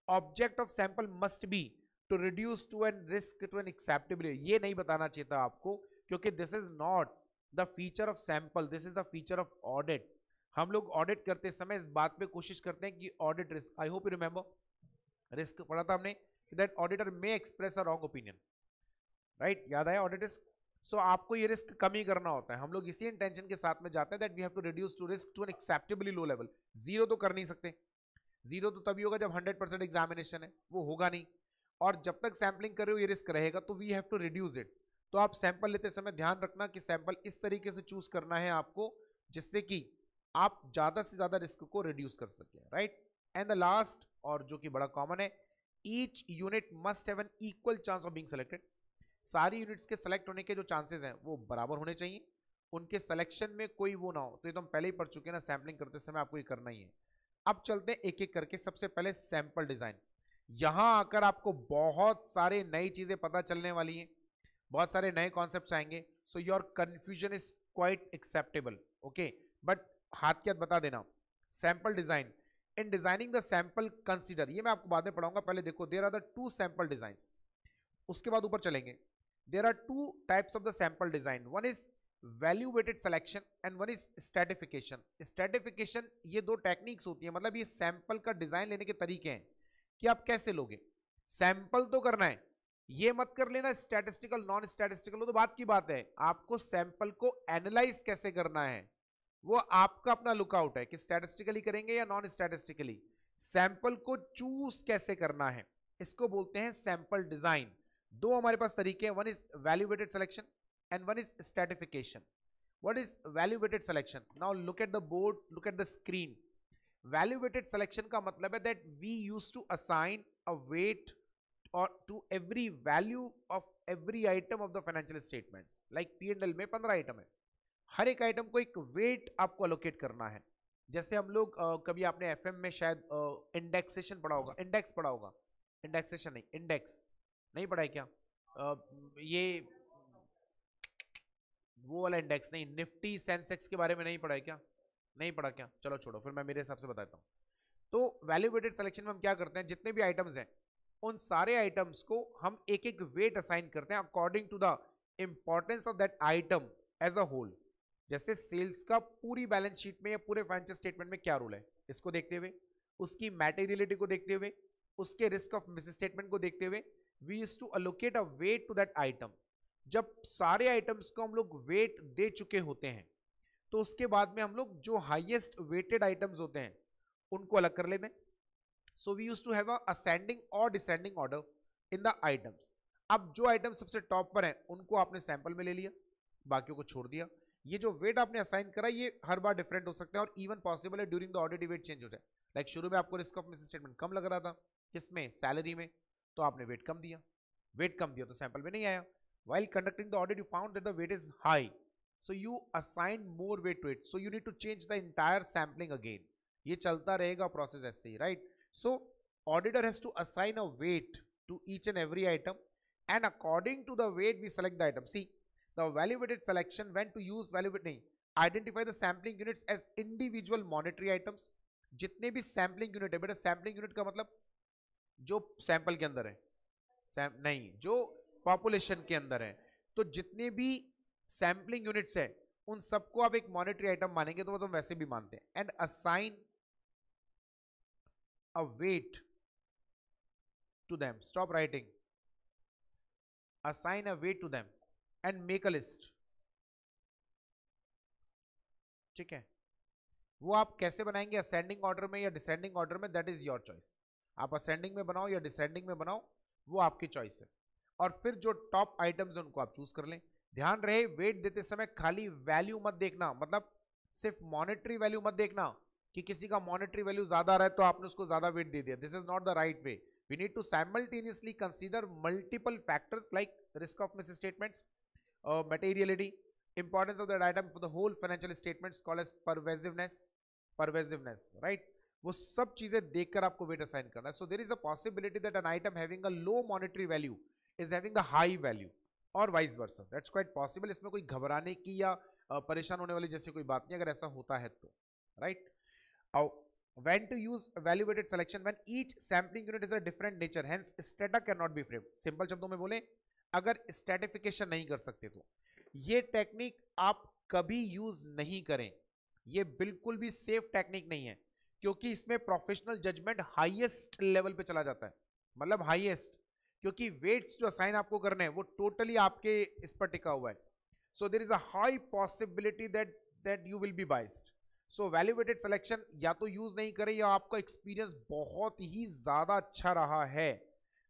object of sample must be to reduce to an risk to an acceptability. ये नहीं बताना चाहिए था आपको, क्योंकि this is not the feature of sample, this is the feature of audit. हम लोग audit करते समय इस बात पे कोशिश करते हैं कि audit risk, I hope you remember, risk पढ़ा था हमने, that auditor may express a wrong opinion, right? याद आया ऑडिट रिस्क? सो आपको ये रिस्क कम ही करना होता है। हम लोग इसी इंटेंशन के साथ में जाते हैं that we have to reduce to risk to an acceptably low level. Zero तो कर नहीं सकते, 0 तो तभी होगा जब 100% एग्जामिनेशन है, वो होगा नहीं। और जब तक सैंपलिंग कर रहे हो ये रिस्क रहेगा, तो we have to reduce it. तो आप सैंपल लेते समय ध्यान रखना कि सैंपल इस तरीके से चूज करना है आपको जिससे कि आप ज्यादा से ज्यादा रिस्क को रिड्यूस कर सकें, राइट। एंड द लास्ट, और जो कि बड़ा कॉमन है, each unit must have an equal chance of being selected. सारी यूनिट्स के सेलेक्ट होने के जो चांसेस हैं वो बराबर होने चाहिए, उनके सिलेक्शन में कोई वो ना हो। तो ये तो हम पहले ही पढ़ चुके हैं ना, सैंपलिंग करते समय आपको ये करना ही है। अब चलते हैं एक एक करके। सबसे पहले सैंपल डिजाइन। यहां आकर आपको बहुत सारे नई चीजें पता चलने वाली हैं, बहुत सारे नए कॉन्सेप्ट्स आएंगे। So your confusion is quite acceptable, okay. But हाथ के हाथ बता देना, sample design, in designing the sample consider, ये मैं आपको बाद में पढ़ाऊंगा। पहले देखो, there are the two sample designs, उसके बाद ऊपर चलेंगे। There are two types of the sample design, one is value weighted selection and one is stratification. Stratification, ये दो टेक्निक्स होती है, मतलब ये सैंपल का डिजाइन लेने के तरीके हैं कि आप कैसे लोगे। सैंपल तो करना है, ये मत कर लेना स्टैटिस्टिकल नॉन स्टैटिस्टिकल, तो बात की बात है। आपको सैंपल को एनालाइज कैसे करना है वो आपका अपना लुकआउट है कि स्टैटिस्टिकली करेंगे या नॉन स्टैटिस्टिकली। सैंपल को चूज कैसे करना है, इसको बोलते हैं सैंपल डिजाइन। दो हमारे पास तरीके हैं, one is value weighted selection and one is stratification. What is value weighted selection? Now look at the board, look at the screen. Value weighted selection का मतलब है that we use to assign a weight or to every value of every item of the financial statements, like P&L में 15 item है, हर एक item को एक wait आपको allocate करना है। जैसे हम लोग कभी आपने एफएम में शायद इंडेक्सेशन पढ़ा होगा, इंडेक्स पढ़ा होगा, इंडेक्सेशन नहीं, इंडेक्स नहीं पढ़ा है क्या? ये वो वाला इंडेक्स नहीं, निफ्टी सेंसेक्स के बारे में नहीं पढ़ा है क्या? नहीं पढ़ा क्या? चलो छोड़ो, फिर मैं मेरे हिसाब से बताता हूँ। तो वैल्यू वेटेड सिलेक्शन में हम क्या करते हैं, जितने भी आइटम्स हैं उन सारे आइटम्स को हम एक एक वेट असाइन करते हैं according to the importance of that item as a whole. जैसे सेल्स का पूरी बैलेंस शीट में या पूरे फाइनेंशियल स्टेटमेंट में क्या रोल है, इसको देखते हुए, उसकी मैटेरियलिटी को देखते हुए, उसके रिस्क ऑफ मिस स्टेटमेंट को देखते हुए, we used to allocate a weight to that item. जब सारे आइटम्स को हम लोग वेट दे चुके होते हैं तो उसके बाद में हम लोग जो हाईएस्ट वेटेड आइटम्स होते हैं उनको अलग कर लेते हैं। So we used to have a ascending or descending order in the items. अब जो आइटम सबसे टॉप पर है उनको आपने सैंपल में ले लिया, बाकियों को छोड़ दिया। ये जो वेट आपने असाइन करा ये हर बार डिफरेंट हो सकता है और इवन पॉसिबल है during the audit wait change हो जाए। लाइक शुरू में आपको रिस्क ऑफ मिस स्टेटमेंट कम लग रहा था, किसमें? सैलरी में, तो आपने वेट कम दिया, वेट कम दिया तो सैंपल में नहीं आया। While conducting the audit you found that the weight is high, so you assign more weight to it, so you need to change the entire sampling again. ये चलता रहेगा प्रोसेस ऐसे ही, right? So auditor has to assign a weight to each and every item, and according to the weight we select the item. See, the value weighted selection, when to use value weight, नहीं, identify the sampling units as individual monetary items. जितने भी sampling unit है, बेटा sampling unit का मतलब जो sample के अंदर है, नहीं, जो पॉपुलेशन के अंदर है, तो जितने भी सैम्पलिंग यूनिट्स है उन सबको आप एक मॉनेटरी आइटम मानेंगे, तो वो तो वैसे भी मानते हैं। And assign a weight to them, stop writing, assign a weight to them and make a list। ठीक है, वो आप कैसे बनाएंगे, असेंडिंग ऑर्डर में या डिसेंडिंग ऑर्डर में, दैट इज योर चॉइस। आप असेंडिंग में बनाओ या डिसेंडिंग में बनाओ, वो आपकी चॉइस है। और फिर जो टॉप आइटम्स हैं उनको आप चूज कर लें। ध्यान रहे, वेट देते समय खाली वैल्यू मत देखना, मतलब सिर्फ मॉनेटरी वैल्यू मत देखना कि किसी का मॉनेटरी वैल्यू ज्यादा रहा है तो आपने उसको ज्यादा वेट दे दिया। This is not the right way. We need to simultaneously consider multiple factors like risk of miss statements, materiality, importance of that item for the whole financial statements called as pervasiveness, right? वो सब चीजें देखकर आपको weight assign करना है। So there is a possibility that an item having a low monetary value is having a high value और vice versa, that's quite possible. इसमें कोई घबराने की या परेशान होने वाली जैसी कोई बात नहीं अगर ऐसा होता है तो, right? When to use evaluated selection? When each sampling unit is a different nature, hence strata cannot be framed. Simple शब्दों में बोले, अगर स्ट्रेटिफिकेशन नहीं कर सकते तो ये टेक्निक आप कभी यूज नहीं करें। ये बिल्कुल भी सेफ टेक्निक नहीं है, क्योंकि इसमें प्रोफेशनल जजमेंट हाईएस्ट लेवल पे चला जाता है, मतलब हाईएस्ट, क्योंकि वेट्स जो असाइन आपको करने हैं वो टोटली आपके इस पर टिका हुआ है। So there is a high possibility that you will be biased. So valuated selection या तो यूज नहीं करें, या आपका एक्सपीरियंस बहुत ही ज्यादा अच्छा रहा है,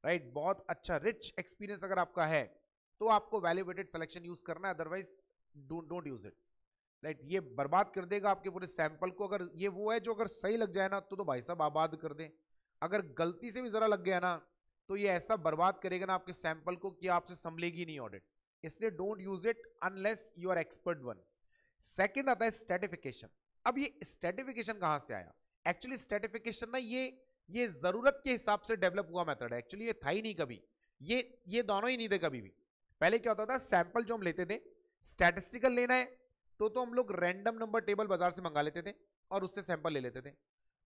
राइट, बहुत अच्छा रिच एक्सपीरियंस अगर आपका है, तो आपको वैल्यूएटेड सिलेक्शन यूज करना है, otherwise don't use it, right. ये बर्बाद कर देगा आपके पूरे सैंपल को। अगर ये वो है जो अगर सही लग जाए ना तो भाई साहब आबाद कर दे, अगर गलती से भी जरा लग गया ना तो ये ऐसा बर्बाद करेगा ना आपके सैंपल को कि आपसे संभलेगी नहीं ऑडिट। इसलिए don't use it unless you are expert one. Second आता है स्ट्रेटिफिकेशन। अब ये स्ट्रेटिफिकेशन कहां से आया? एक्चुअली स्ट्रेटिफिकेशन ना ये जरूरत के हिसाब से डेवलप हुआ मेथड है, एक्चुअली ये था ही नहीं कभी, ये दोनों ही नहीं थे कभी भी। पहले क्या होता था, सैंपल जो हम लेते थे, स्टैटिस्टिकल लेना है तो हम लोग रैंडम नंबर टेबल बाजार से मंगा लेते थे और उससे सैंपल ले लेते थे।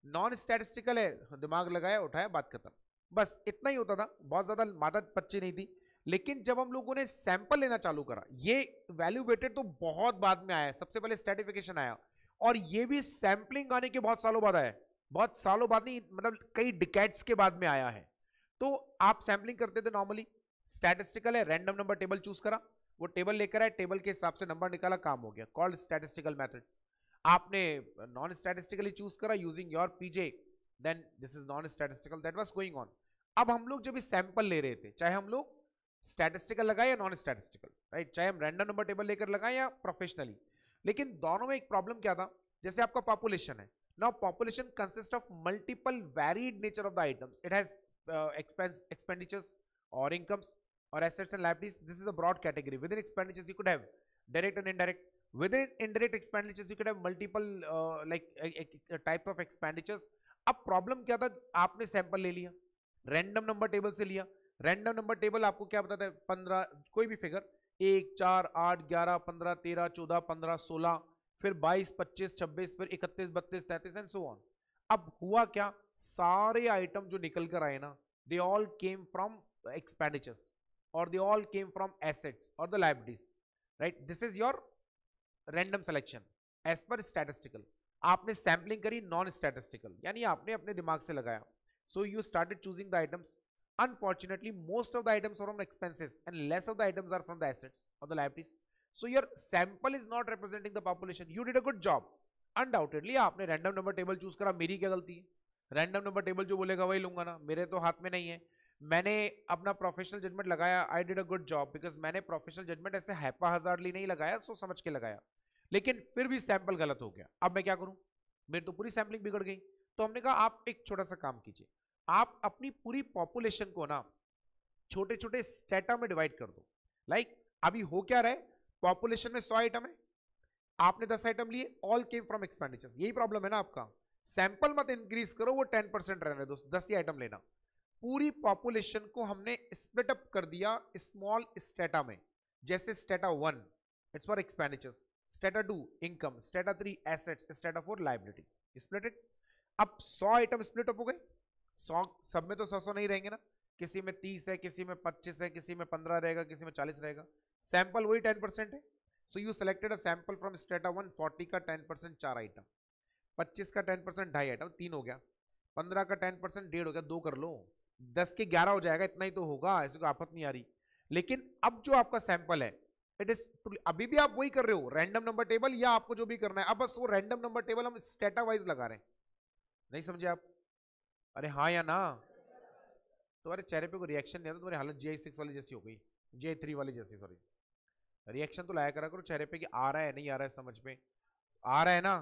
नॉन स्टैटिस्टिकल है, दिमाग लगाया उठाया बात खत्म, बस इतना ही होता था, बहुत ज्यादा मादा पच्ची नहीं थी। लेकिन जब हम लोगों ने सैंपल लेना चालू करा, ये वैल्यू वेटेड तो बहुत बाद में आया, सबसे पहले स्ट्रेटिफिकेशन आया, और ये भी सैंपलिंग आने के बहुत सालों बाद आया, बहुत सालों बाद नहीं, मतलब कई डिकेड्स के बाद में आया है। तो आप सैंपलिंग करते थे नॉर्मली, स्टैटिस्टिकल है, रैंडम नंबर टेबल चूज करा, वो टेबल लेकर आए, टेबल के हिसाब से नंबर निकाला, काम हो गया, कॉल्ड स्टैटिस्टिकल मेथड। आपने नॉन स्टैटिस्टिकली चूज करा using your PJ, then this is non statistical, that was going on. अब हम लोग जब भी सैंपल ले रहे थे, चाहे हम लोग स्टैटिस्टिकल लगाए या नॉन स्टैटिस्टिकल, राइट, चाहे हम रैंडम नंबर टेबल लेकर लगाए या प्रोफेशनली, लेकिन दोनों में एक प्रॉब्लम क्या था, जैसे आपका पॉपुलेशन है, now population consist of multiple varied nature of the items, it has expenditures or incomes or assets and liabilities. This is a broad category. Within expenditures you could have direct and indirect. Within indirect expenditures you could have multiple a type of expenditures. अब problem क्या था, आपने sample ले लिया, random number table से लिया, random number table आपको क्या बताता है, 15 कोई भी फिगर, 1 4 8 11 15 13 14 15 16, फिर 22 25 26, फिर 31 32 33 एंड सो ऑन। अब हुआ क्या, सारे आइटम जो निकल कर आए ना, they all came from expenditures और they all came from assets और the liabilities, right. This is your random selection as per statistical. आपने सैंपलिंग करी नॉन स्टैटिस्टिकल, यानी आपने अपने दिमाग से लगाया, so you started choosing the items. Unfortunately, most of the items are from expenses and less of the items are from the assets or the liabilities. So your sample is not representing the population. You did a good job. Undoubtedly, आपने random number table choose करा, मेरी क्या गलती है? Random number table जो बोलेगा वही लूंगा ना, मेरे तो हाथ में नहीं है। मैंने अपना प्रोफेशनल जजमेंट लगाया, I did a good job, because मैंने प्रोफेशनल जजमेंट ऐसे हैप्पा-हज़ार्डली नहीं लगाया, सोच समझ के लगाया, लेकिन फिर भी सैंपल गलत हो गया। अब मैं क्या करूं, मेरी तो पूरी सैंपलिंग बिगड़ गई। तो हमने कहा आप एक छोटा सा काम कीजिए, आप अपनी पूरी पॉपुलेशन को ना छोटे छोटे स्टेटा में डिवाइड कर दो। लाइक अभी हो क्या रहा है, पॉपुलेशन में 100 आइटम है, आपने 10 आइटम लिए, ऑल केम फ्रॉम एक्सपेंडिचर्स। यही प्रॉब्लम है ना आपका, सैंपल मत इंक्रीज करो, वो 10% रहने दो, 10 ही आइटम लेना। पूरी पॉपुलेशन को हमने स्प्लिट अप कर दिया स्मॉल स्टेटा में, जैसे strata 1 it's for expenditures, strata 2 income, strata 3 assets, strata 4 liabilities, split it. अब 100 आइटम स्प्लिट अप हो गए, 100 सब में तो 100 नहीं रहेंगे ना, किसी में 30 है, किसी में 25 है, किसी में 15 रहेगा, किसी में 40 रहेगा, सैंपल वही 10% है। So you selected a sample from strata 1, 40 का 10% 4 आइटम, 25 का 10% 2.5 आइटम 3 हो गया, 15 का 10% 1.5 हो गया, 2 कर लो, 10 के 11 हो जाएगा, इतना ही तो होगा, ऐसे कोई आफत नहीं आ रही। लेकिन अब जो आपका सैंपल है, इट इज अभी भी आप वही कर रहे हो, रैंडम नंबर टेबल या आपको जो भी करना है, अब बस वो रैंडम नंबर टेबल हम स्टेटा वाइज लगा रहे हैं। नहीं समझे आप? अरे हाँ या ना? तुम्हारे चेहरे पे कोई रिएक्शन नहीं आता, तुम्हारी हालत GI6 वाली जैसी हो गई, GI3 वाली जैसी, सॉरी। रिएक्शन तो लाया करा करो चेहरे पे कि आ रहा है नहीं आ रहा है, समझ में आ रहा है ना?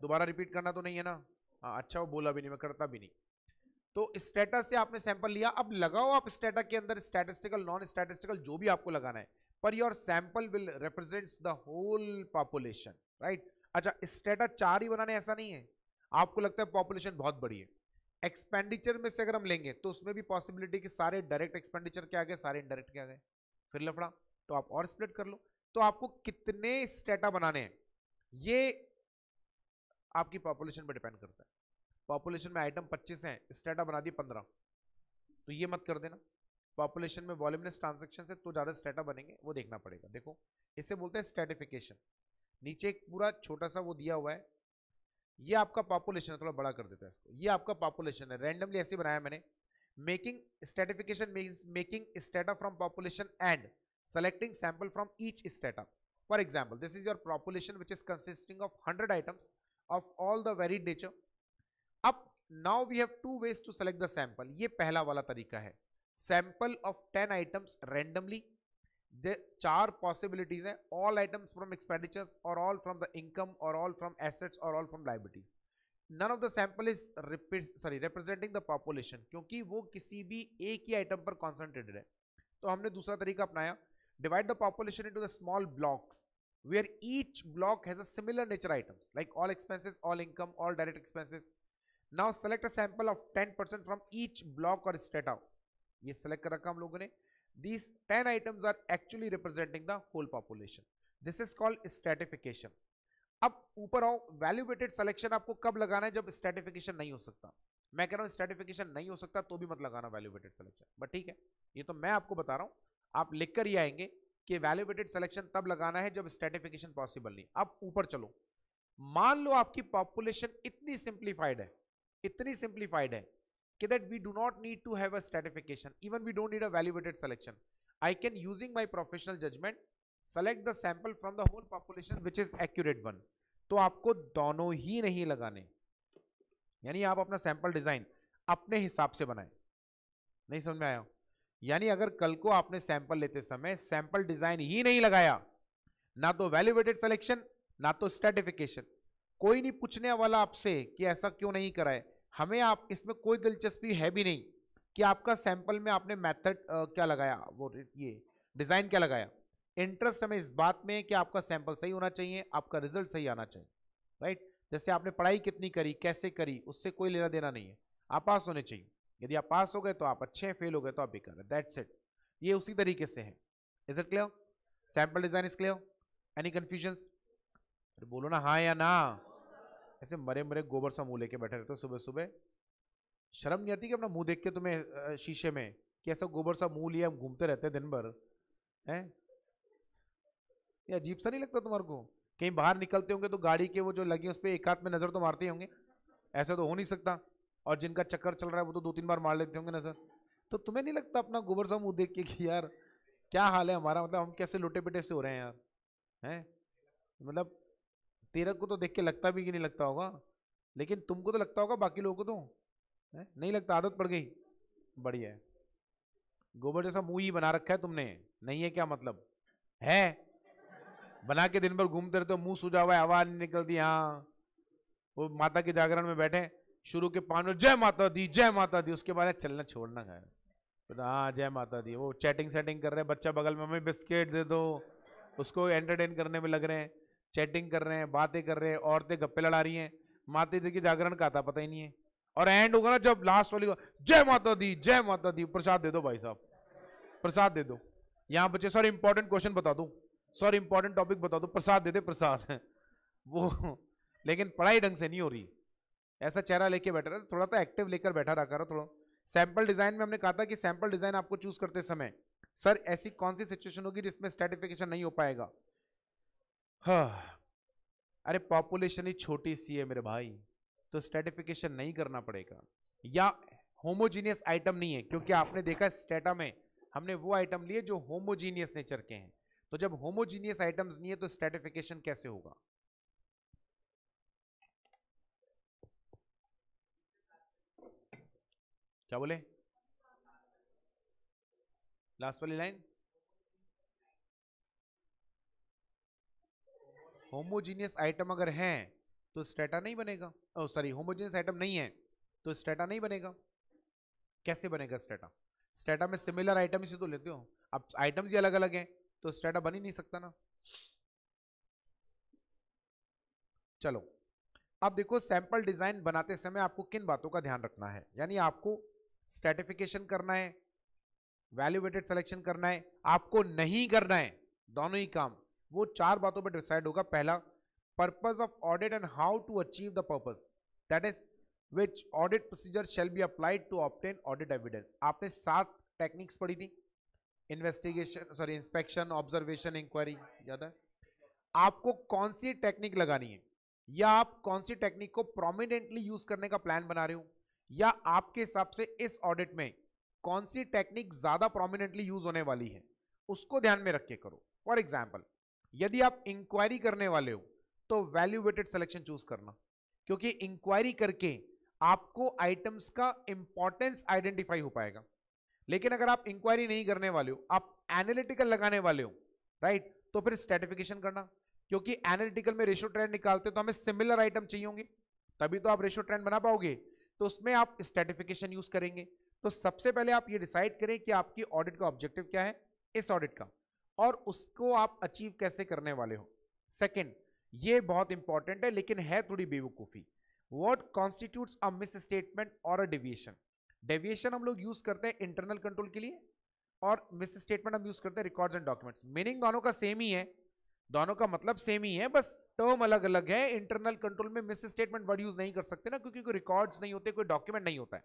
दोबारा रिपीट करना तो नहीं है ना? हाँ अच्छा, वो बोला भी नहीं, मैं करता भी नहीं। तो स्टेटा से आपने सैंपल लिया, अब लगाओ आप स्टेटा के अंदर स्टैटिस्टिकल नॉन स्टैटिस्टिकल जो भी आपको लगाना है, पर your sample will represents the whole population, right. अच्छा, स्टेटा 4 ही बनाने ऐसा नहीं है, आपको लगता है पॉपुलेशन बहुत बड़ी है, एक्सपेंडिचर में से अगर हम लेंगे तो उसमें भी पॉसिबिलिटी कि सारे डायरेक्ट एक्सपेंडिचर के आ गए, सारे इनडायरेक्ट के आ गए, फिर लफड़ा, तो आप और स्प्लिट कर लो। तो आपको कितने स्टेटा बनाने हैं ये आपकी पॉपुलेशन पर डिपेंड करता है। पॉपुलेशन में आइटम 25 हैं, स्टेटा बना दिए 15, तो ये मत कर देना। पॉपुलेशन में वॉल्यूमिनस ट्रांजैक्शन है तो ज्यादा स्टेटा बनेंगे, वो देखना पड़ेगा। देखो इसे बोलते हैं स्ट्रेटिफिकेशन। नीचे एक पूरा छोटा सा वो दिया हुआ है, ये आपका पॉपुलेशन है, थोड़ा बड़ा कर देता है इसको, ये आपका पॉपुलेशन है, रैंडमली ऐसे बनाया मैंने। Making stratification means making strata from population and selecting sample from each strata. For example, this is your population which is consisting of 100 items. of all the varied nature. अब now we have two ways to select the sample. ये पहला वाला तरीका है, sample of 10 items randomly. The 4 possibilities हैं, all items from expenditures or all from the income or all from assets or all from liabilities. None of the sample is representing the population, क्योंकि वो किसी भी एक ही item पर concentrated है. तो हमने दूसरा तरीका अपनाया, divide the population into the small blocks where each block has a similar nature items like all expenses, all income, all direct expenses. Now select a sample of 10% from each block or strata. ये select कर रखा हम लोगों ने. These 10 items are actually representing the whole population. This is called stratification. अब ऊपर आओ, value weighted selection आपको कब लगाना है, जब स्ट्रैटिफिकेशन नहीं हो सकता. मैं कह रहा हूं स्ट्रैटिफिकेशन नहीं हो सकता तो भी मत लगाना वैल्यू वेटेड सिलेक्शन, बट ठीक है, ये तो मैं आपको बता रहा हूं, आप लिख कर ही आएंगे कि वैल्यू वेटेड सिलेक्शन तब लगाना है जब स्ट्रैटिफिकेशन पॉसिबल नहीं. अब ऊपर चलो, मान लो आपकी पॉपुलेशन इतनी सिंप्लीफाइड है कि that we do not need to have a stratification, even we don't need a value weighted selection. I can, using my professional judgment, select the sample from the whole population which is accurate one. तो आपको दोनों ही नहीं लगाने, यानी आप अपना sample design अपने हिसाब से बनाएं. नहीं समझ में आया? यानी अगर कल को आपने सैंपल लेते समय सैंपल डिजाइन ही नहीं लगाया, ना तो वैल्यू वेटेड सिलेक्शन ना तो स्ट्रैटिफिकेशन, कोई नहीं पूछने वाला आपसे कि ऐसा क्यों नहीं कराए. हमें आप इसमें कोई दिलचस्पी है भी नहीं कि आपका सैंपल में आपने मेथड क्या लगाया, वो ये डिजाइन क्या लगाया. इंटरेस्ट हमें इस बात में है कि आपका सैंपल सही होना चाहिए, आपका रिजल्ट सही आना चाहिए, राइट. जैसे आपने पढ़ाई कितनी करी, कैसे करी, उससे कोई लेना देना नहीं है, आप पास होने चाहिए. यदि आप पास हो गए तो आप अच्छे हैं, फेल हो गए तो आप बेकार है, दैट्स इट. ये उसी तरीके से है. Is it clear? Sample design is clear? Any confusions? बोलो ना हाँ या ना. ऐसे मरे मरे गोबर सा मुंह लेके बैठे रहते हो सुबह सुबह, शर्म नहीं आती कि अपना मुंह देख के तुम्हें शीशे में कि ऐसा गोबर सा मुंह लिया हम घूमते रहते हैं दिन भर, हैं? ये अजीब सा नहीं लगता तुम्हारे को? कहीं बाहर निकलते होंगे तो गाड़ी के वो जो लगी उस पर एक हाथ में नजर तो मारते होंगे, ऐसा तो हो नहीं सकता. और जिनका चक्कर चल रहा है वो तो 2-3 बार मार लेते होंगे नजर. तो तुम्हें नहीं लगता अपना गोबर सा मुंह देख के कि यार क्या हाल है हमारा, मतलब हम कैसे लोटे पेटे से हो रहे हैं यार, हैं? मतलब तेरा को तो देख के लगता भी कि नहीं लगता होगा, लेकिन तुमको तो लगता होगा, बाकी लोगों को तो नहीं लगता, आदत पड़ गई. बढ़िया है. गोबर जैसा मुंह ही बना रखा है तुमने, नहीं है क्या मतलब है? बना के दिन भर घूमते रहते हो, मुंह सूजा हुआ है, आवाज नहीं निकलती. हाँ, वो माता के जागरण में बैठे, शुरू के 5 मिनट जय माता दी जय माता दी, उसके बाद चलना छोड़ना है. हाँ जय माता दी, वो चैटिंग सेटिंग कर रहे हैं, बच्चा बगल में, मम्मी बिस्किट दे दो, उसको एंटरटेन करने में लग रहे हैं, चैटिंग कर रहे हैं, बातें कर रहे हैं, औरतें गप्पे लड़ा रही हैं. माता जी की जागरण का आता पता ही नहीं है. और एंड होगा ना जब लास्ट वाली को जय माता दी, प्रसाद दे दो भाई साहब, प्रसाद दे दो. यहाँ बच्चे सर इंपॉर्टेंट क्वेश्चन बता दो, सर इंपॉर्टेंट टॉपिक बता दो, प्रसाद दे दे प्रसाद. वो लेकिन पढ़ाई ढंग से नहीं हो रही, ऐसा चेहरा लेके बैठा रहा. थोड़ा तो एक्टिव लेकर बैठा रखा रहा. थोड़ा सैंपल डिजाइन में हमने कहा था कि सैंपल डिजाइन आपको चूज करते समय सर ऐसी कौन सी सिचुएशन होगी जिसमें स्ट्रैटिफिकेशन नहीं हो पाएगा. हाँ, अरे पॉपुलेशन ही छोटी सी है मेरे भाई, तो स्ट्रैटिफिकेशन नहीं करना पड़ेगा. या होमोजीनियस आइटम नहीं है, क्योंकि आपने देखा स्टेटा में हमने वो आइटम लिए जो होमोजीनियस नेचर के हैं. तो जब होमोजीनियस आइटम्स नहीं है तो स्ट्रैटिफिकेशन कैसे होगा? क्या बोले? लास्ट वाली लाइन, होमोजीनियस आइटम अगर हैं तो स्टेटा नहीं बनेगा. ओ सॉरी, होमोजीनियस आइटम नहीं है तो स्टेटा नहीं बनेगा. कैसे बनेगा स्टेटा? स्टेटा में सिमिलर आइटम ही तो लेते हो, अब आइटम्स ही अलग अलग हैं तो स्टेटा बन ही नहीं सकता ना. चलो अब देखो, सैंपल डिजाइन बनाते समय आपको किन बातों का ध्यान रखना है. यानी आपको स्ट्रैटिफिकेशन करना है, वैल्यू वेटेड सिलेक्शन करना है, आपको नहीं करना है, दोनों ही काम. वो 4 बातों पर डिसाइड होगा. पहला, purpose of audit and how to achieve the purpose, that is which audit procedure shall be applied to obtain audit evidence. आपने 7 टेक्निक्स पढ़ी थी, इंस्पेक्शन, ऑब्जर्वेशन, इंक्वायरी, याद है? आपको कौन सी टेक्निक लगानी है, या आप कौन सी टेक्निक को प्रोमिनेंटली यूज करने का प्लान बना रहे हो, या आपके हिसाब से इस ऑडिट में कौन सी टेक्निक ज्यादा प्रोमिनेंटली यूज होने वाली है, उसको ध्यान में रख के करो. फॉर एग्जाम्पल, यदि आप इंक्वायरी करने वाले हो तो वैल्यू वेटेड सिलेक्शन चूज करना. क्योंकि इंक्वायरी करके आपको आइटम्स का इंपॉर्टेंस आइडेंटिफाई हो पाएगा। लेकिन अगर आप इंक्वायरी नहीं करने वाले हो, आप एनालिटिकल लगाने वाले हो, राइट, तो फिर स्ट्रेटिफिकेशन करना, क्योंकि एनालिटिकल में रेशियो ट्रेंड निकालते तो हमें सिमिलर आइटम चाहिए होंगे, तभी तो आप रेशियो ट्रेंड बना पाओगे, तो उसमें आप स्ट्रेटिफिकेशन यूज करेंगे। तो सबसे पहले आप ये डिसाइड करें कि आपकी ऑडिट का ऑब्जेक्टिव क्या है इस ऑडिट का, और उसको आप अचीव कैसे करने वाले हो। सेकेंड, ये बहुत इंपॉर्टेंट है लेकिन है थोड़ी बेवकूफी, what constitutes a miss statement और अ डेविएशन। डेविएशन हम लोग यूज करते हैं इंटरनल कंट्रोल के लिए, और मिस स्टेटमेंट हम यूज करते हैं रिकॉर्ड्स एंड डॉक्यूमेंट्स। मीनिंग दोनों का सेम ही है, दोनों का मतलब सेम ही है, बस टर्म अलग अलग है। इंटरनल कंट्रोल में मिस स्टेटमेंट वर्ड यूज नहीं कर सकते ना, क्योंकि कोई रिकॉर्ड्स नहीं होते, कोई डॉक्यूमेंट नहीं होता है।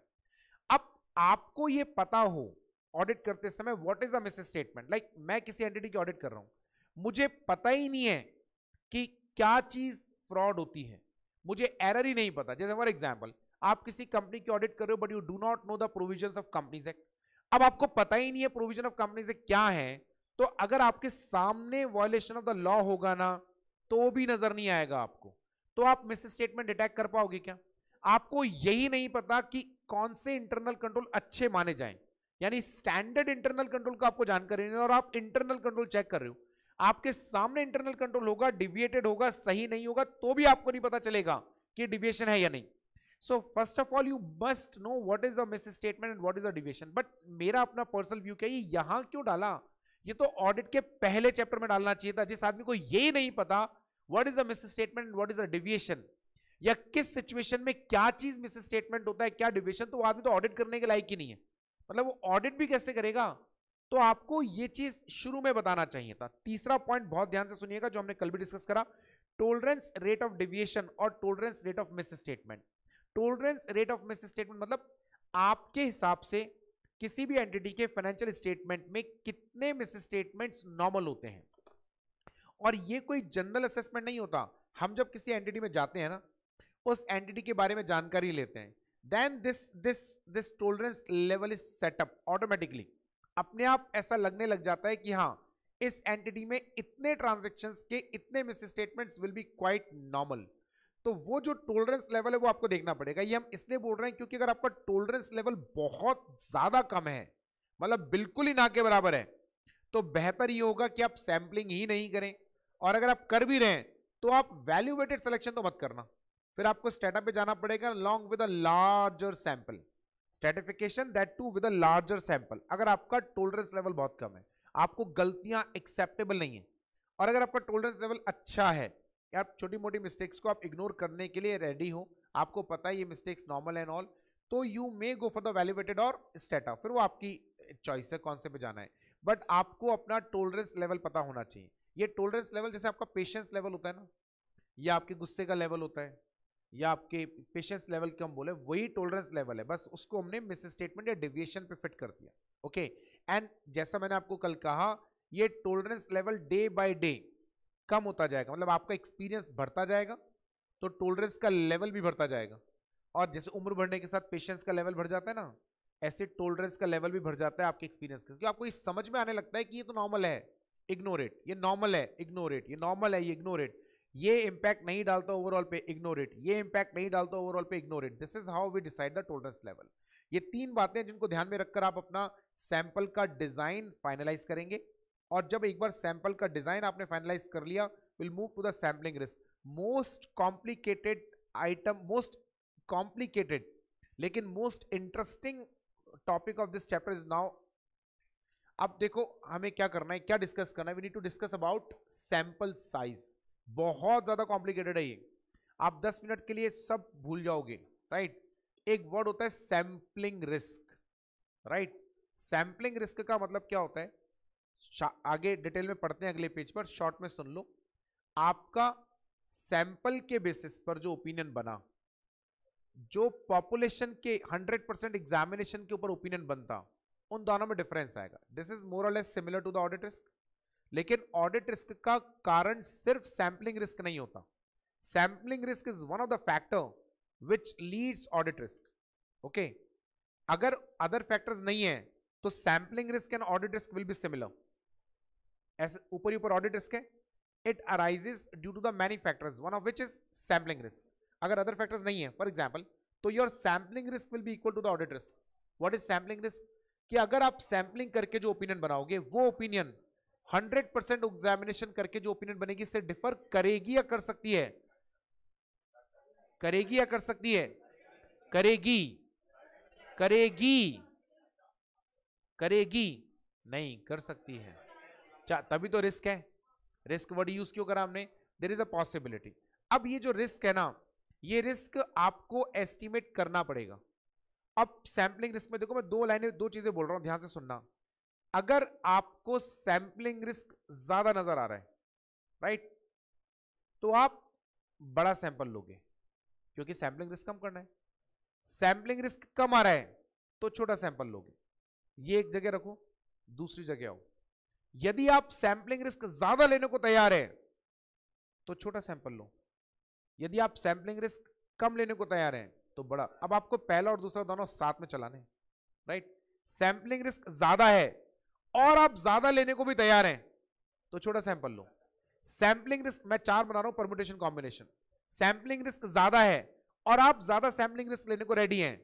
अब आपको ये पता हो ऑडिट करते समय what is a miss statement, like मैं किसी एंटिटी की ऑडिट कर रहा हूं, मुझे पता ही नहीं है कि क्या चीज फ्रॉड होती है, मुझे एरर ही नहीं पता। जैसे फॉर एग्जांपल, आप किसी कंपनी की ऑडिट कर रहे हो but you do not know the provisions of companies act. अब आपको पता ही नहीं है प्रोविजन ऑफ कंपनीज एक्ट क्या है, तो अगर आपके सामने वायलेशन ऑफ द लॉ होगा ना, तो भी नजर नहीं आएगा आपको, तो आप मिस स्टेटमेंट डिटेक्ट कर पाओगे क्या? आपको यही नहीं पता कि कौन से इंटरनल कंट्रोल अच्छे माने जाएं, यानी स्टैंडर्ड इंटरनल कंट्रोल का आपको जानकारी नहीं, और आप इंटरनल कंट्रोल चेक कर रहे हो, आपके सामने इंटरनल कंट्रोल होगा, डिविएटेड होगा, सही नहीं होगा, तो भी आपको नहीं पता चलेगा कि डिविएशन है या नहीं। So first of all you must know what is a miss statement and what is a deviation. But मेरा अपना पर्सनल व्यू क्या है, यहां क्यों डाला, ये तो ऑडिट के पहले चैप्टर में डालना चाहिए था। जिस आदमी को यही नहीं पता what is a miss statement and what is a deviation, या किस सिचुएशन में क्या चीज मिस स्टेटमेंट होता है, क्या डिविएशन, तो वो आदमी तो ऑडिट करने के लायक ही नहीं है, मतलब वो ऑडिट भी कैसे करेगा। तो आपको ये चीज शुरू में बताना चाहिए था। तीसरा पॉइंट बहुत ध्यान से सुनिएगा, जो हमने कल भी डिस्कस करा, टोलरेंस रेट ऑफ डिविएशन और tolerance rate of miss statement. Tolerance rate of miss statement मतलब आपके हिसाब से किसी भी एंटिटी के फाइनेंशियल स्टेटमेंट में कितने मिस स्टेटमेंट्स नॉर्मल होते हैं। और ये कोई जनरल असेसमेंट नहीं होता, हम जब किसी एंटिटी में जाते हैं ना, उस एंटिटी के बारे में जानकारी लेते हैं, then this tolerance level is setup automatically, अपने आप ऐसा लगने लग जाता है कि हाँ, इस एंटिटी में इतने ट्रांजैक्शंस के इतने miss statements will be quite normal. तो वो जो टोलरेंस लेवल है वो आपको देखना पड़ेगा। ये हम इसलिए बोल रहे हैं क्योंकि अगर आपका टोलरेंस लेवल बहुत ज्यादा कम है, मतलब बिल्कुल ही ना के बराबर है, तो बेहतर ये होगा कि आप सैंपलिंग ही नहीं करें, और अगर आप कर भी रहे हैं तो आप वैल्यू वेटेड सिलेक्शन तो मत करना, फिर आपको स्टेटा पे जाना पड़ेगा long with a larger sample, stratification that too with a larger sample. अगर आपका टोलरेंस लेवल बहुत कम है, आपको गलतियां एक्सेप्टेबल नहीं है, और अगर आपका टोलरेंस लेवल अच्छा है, आप छोटी मोटी मिस्टेक्स को आप इग्नोर करने के लिए रेडी हो, आपको पता है ये मिस्टेक्स नॉर्मल एंड ऑल, तो you may go for the valuated और स्टेटा, फिर वो आपकी चॉइस है कौन से पे जाना है। बट आपको अपना टोलरेंस लेवल पता होना चाहिए। ये टोलरेंस लेवल जैसे आपका पेशेंस लेवल होता है ना, या आपके गुस्से का लेवल होता है, या आपके पेशेंस लेवल के हम बोले, वही टोलरेंस लेवल है, बस उसको हमने मिस स्टेटमेंट या डेविएशन पे फिट कर दिया। ओके, एंड जैसा मैंने आपको कल कहा, ये tolerance level day by day कम होता जाएगा, मतलब आपका एक्सपीरियंस बढ़ता जाएगा तो टोलरेंस का लेवल भी बढ़ता जाएगा, और जैसे उम्र बढ़ने के साथ पेशेंस का लेवल बढ़ जाता है ना, ऐसे टोलरेंस का लेवल भी बढ़ जाता है आपके एक्सपीरियंस का, क्योंकि आपको ये समझ में आने लगता है कि ये तो नॉर्मल है, इग्नोर इट, ये नॉर्मल है, इग्नोर इट, ये नॉर्मल है, ये इग्नोर इट, ये इंपैक्ट नहीं डालता ओवरऑल पे, इग्नोर इट, ये इंपैक्ट नहीं डालता ओवरऑल पे, ignore it. This is how we decide the tolerance level. ये तीन बातें जिनको ध्यान में रखकर आप अपना सैंपल का डिजाइन फाइनलाइज करेंगे, और जब एक बार सैंपल का डिजाइन आपने फाइनलाइज कर लिया, will move to the sampling risk. Most complicated item, most complicated लेकिन most interesting topic of this chapter is now. अब देखो हमें क्या करना है, क्या डिस्कस करना है, we need to discuss about sample size. बहुत ज्यादा कॉम्प्लिकेटेड है ये, आप 10 मिनट के लिए सब भूल जाओगे, राइट। एक वर्ड होता है sampling risk, right. Sampling risk का मतलब क्या होता है, आगे डिटेल में पढ़ते हैं अगले पेज पर, शॉर्ट में सुन लो। आपका सैंपल के बेसिस पर जो ओपिनियन बना, जो पॉपुलेशन के 100% एग्जामिनेशन के ऊपर ओपिनियन बनता, उन दोनों में डिफरेंस आएगा। दिस इज मोर और less similar to the audit risk, लेकिन ऑडिट रिस्क का कारण सिर्फ सैंपलिंग रिस्क नहीं होता। Sampling risk is one of the factor which leads audit risk. Okay, अगर अदर फैक्टर्स नहीं है तो sampling risk and audit risk will be similar. ऐसे ऊपर ऑडिट रिस्क है, it arises due to the many factors, one of which is sampling risk. अगर other factors नहीं है फॉर एग्जाम्पल, तो your sampling risk will be equal to the audit risk. What is sampling risk? कि अगर आप sampling करके जो opinion बनाओगे वो ओपिनियन 100% एग्जामिनेशन करके जो ओपिनियन बनेगी इससे डिफर करेगी या कर सकती है? करेगी या कर सकती है? करेगी. करेगी. करेगी नहीं कर सकती है. तभी तो रिस्क है. रिस्क वर्ड यूज क्यों करा हमने? There is a possibility. अब ये जो रिस्क है ना, ये रिस्क आपको एस्टिमेट करना पड़ेगा. अब सैंपलिंग रिस्क में देखो, मैं दो चीजें बोल रहा हूं, ध्यान से सुनना. अगर आपको सैंपलिंग रिस्क ज्यादा नजर आ रहा है, राइट, तो आप बड़ा सैंपल लोगे क्योंकि सैंपलिंग रिस्क कम करना है. सैंपलिंग रिस्क कम आ रहा है तो छोटा सैंपल लोगे. ये एक जगह रखो, दूसरी जगह आओ. यदि आप सैंपलिंग रिस्क ज्यादा लेने को तैयार है तो छोटा सैंपल लो. यदि आप सैंपलिंग रिस्क कम लेने को तैयार हैं तो बड़ा. अब आपको पहला और दूसरा दोनों साथ में चलाने हैं, राइट. सैंपलिंग रिस्क ज्यादा है और आप ज्यादा लेने को भी तैयार हैं तो छोटा सैंपल लो. सैंपलिंग रिस्क, मैं 4 बना रहा हूं परम्यूटेशन कॉम्बिनेशन. सैंपलिंग रिस्क ज्यादा है और आप ज्यादा सैंपलिंग रिस्क लेने को रेडी हैं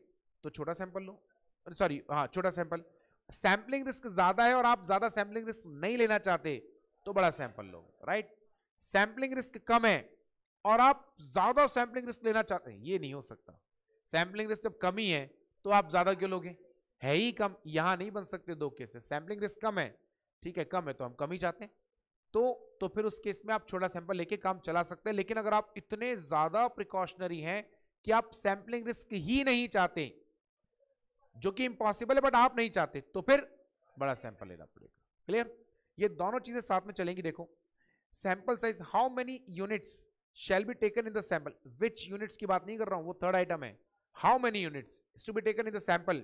तो छोटा सैंपल लो. सॉरी, हाँ, छोटा सैंपल. सैंपलिंग रिस्क ज्यादा है और आप ज्यादा सैंपलिंग रिस्क नहीं लेना चाहते तो बड़ा सैंपल लो, राइट. सैंपलिंग रिस्क कम है और आप ज्यादा सैंपलिंग रिस्क लेना चाहते हैं, ये नहीं हो सकता. सैंपलिंग रिस्क जब कम ही है तो आप ज्यादा क्यों लोगे? है ही कम. यहां नहीं बन सकते दो केसेस. सैंपलिंग रिस्क कम है, ठीक है, कम है तो हम कम ही चाहते हैं. तो फिर उस केस में आप छोटा सैंपल लेके काम चला सकते हैं. लेकिन अगर आप इतने ज्यादा प्रिकॉशनरी हैं कि आप सैंपलिंग रिस्क ही नहीं चाहते, जो कि इम्पॉसिबल है बट आप नहीं चाहते, तो फिर बड़ा सैंपल लेना पड़ेगा. क्लियर? ये दोनों चीजें साथ में चलेंगी. देखो, sample size, how many units shall be taken in the sample. Which units की बात नहीं कर रहा हूं, वो थर्ड आइटम है. How many units is to be taken in the sample.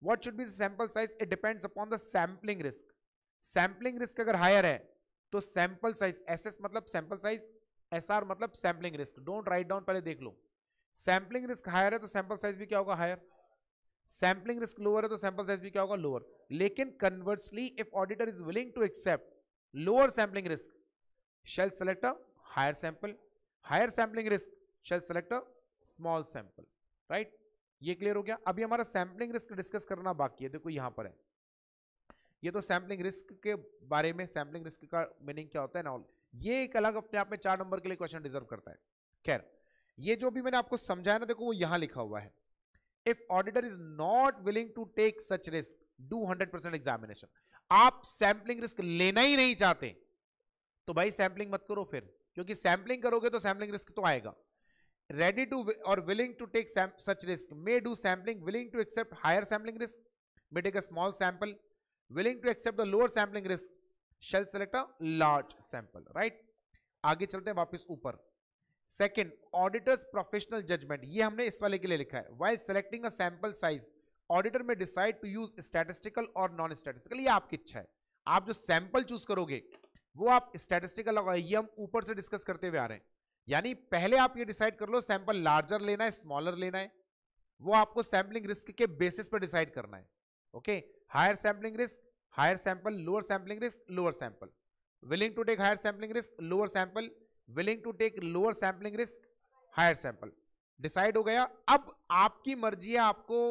What should be the sample size? It depends upon the sampling risk. Sampling risk अगर higher है तो सैंपल साइज, एसएस मतलब सैंपल साइज, एसआर मतलब sampling risk. Don't write down, पहले देख लो. Sampling risk higher है तो sample size भी क्या होगा? हायर. सैंपलिंग रिस्क लोअर है तो सैंपल साइज भी क्या होगा? लोअर. लेकिन conversely, if auditor is willing to accept lower sampling risk, shall select a higher sample. Higher sampling risk shall select a small sample. right? ये clear हो गया. अभी हमारा सैंपलिंग रिस्क डिस्कस करना बाकी है. देखो यहां पर है, ये तो सैंपलिंग रिस्क के बारे में, सैंपलिंग रिस्क का मीनिंग क्या होता है ना, ये एक अलग अपने आप में 4 नंबर के लिए क्वेश्चन डिजर्व करता है. खैर, ये जो भी मैंने आपको समझाया ना, देखो वो यहां लिखा हुआ है. If auditor is not willing to take such risk, do 100% examination. आप सैंपलिंग रिस्क लेना ही नहीं चाहते तो भाई सैंपलिंग मत करो फिर, क्योंकि सैंपलिंग करोगे तो सैंपलिंग रिस्क तो आएगा. रेडी टू और willing to take such risk may do sampling, willing to accept higher sampling risk may take a small sample, willing to accept the lower sampling risk shall select a large sample. Right, आगे चलते हैं वापस ऊपर. Second, auditors professional judgement. ये हमने इस वाले के लिए लिखा है. While selecting a sample size, auditor may decide to use statistical और नॉन स्टैटिस्टिकल. ये आपकी इच्छा है. आप जो सैंपल चूज करोगे वो आप स्टैटिस्टिकल लगाओ. ये हम ऊपर से डिस्कस करते हुए आ रहे हैं. यानी पहले आप ये डिसाइड कर लो सैंपल लार्जर लेना है, स्मॉलर लेना है, वो आपको सैंपलिंग रिस्क के बेसिस पर डिसाइड करना है. Okay, higher sampling risk, higher sample, lower sampling risk, lower sample, willing to take higher sampling risk, lower sample, willing to take lower sampling risk, higher sample. Decide हो गया. अब आपकी मर्जी है, आपको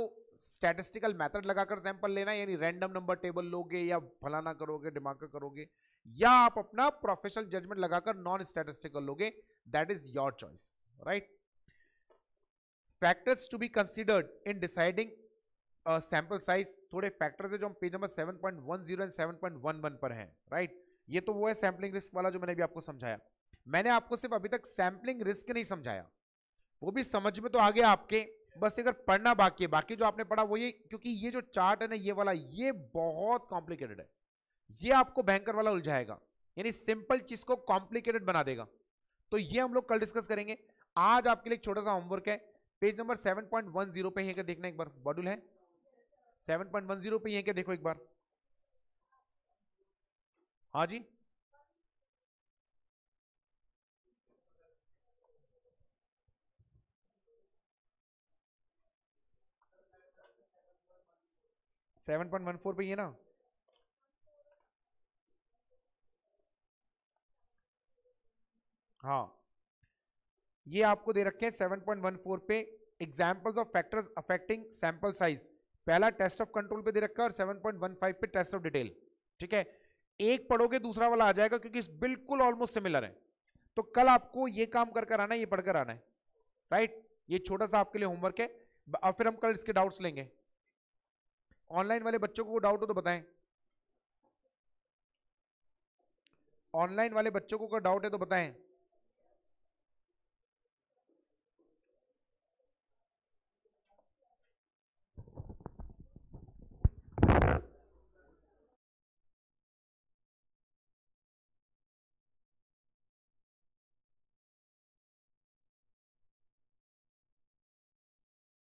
स्टैटिस्टिकल मेथड लगाकर सैंपल लेना है, यानी रैंडम नंबर टेबल लोगे या फलाना करोगे, दिमाग करोगे, या आप अपना प्रोफेशनल जजमेंट लगाकर नॉन स्टैटिस्टिकल लोगे. That is your choice. Right. Factors to be considered in deciding sample size. थोड़े फैक्टर्स है जो हम पेज नंबर 7.10 एंड 7.11 पर हैं. राइट, ये तो वो है सैंपलिंग रिस्क वाला जो मैंने भी आपको समझाया. मैंने आपको सिर्फ अभी तक सैंपलिंग रिस्क नहीं समझाया, वो भी समझ में तो आ गया आपके, बस अगर पढ़ना बाकी है. बाकी जो आपने पढ़ा वो ये, क्योंकि ये जो चार्ट है ना, ये वाला, ये बहुत कॉम्प्लिकेटेड है. ये आपको भयंकर वाला उलझाएगा, यानी सिंपल चीज को कॉम्प्लिकेटेड बना देगा. तो ये हम लोग कल डिस्कस करेंगे. आज आपके लिए एक छोटा सा होमवर्क है. पेज नंबर 7.10 पे यहीं देखना एक बार. मॉड्यूल है 7.10 पे, यहीं देखो एक बार. हाँ जी, सेवन पॉइंट वन फोर पे ये ना. हाँ, ये आपको दे रखे हैं 7.14 पे examples of factors affecting sample size, पहला टेस्ट ऑफ कंट्रोल पे दे रखा है और 7.15 पे टेस्ट ऑफ डिटेल। ठीक है, एक पढ़ोगे दूसरा वाला आ जाएगा क्योंकि बिल्कुल ऑलमोस्ट सिमिलर है। तो कल आपको ये काम कर कर आना है, ये पढ़कर आना है, राइट। ये छोटा सा आपके लिए होमवर्क है, और फिर हम कल इसके डाउट्स लेंगे। ऑनलाइन वाले बच्चों को डाउट हो तो बताएं, ऑनलाइन वाले बच्चों को कोई डाउट है तो बताएं।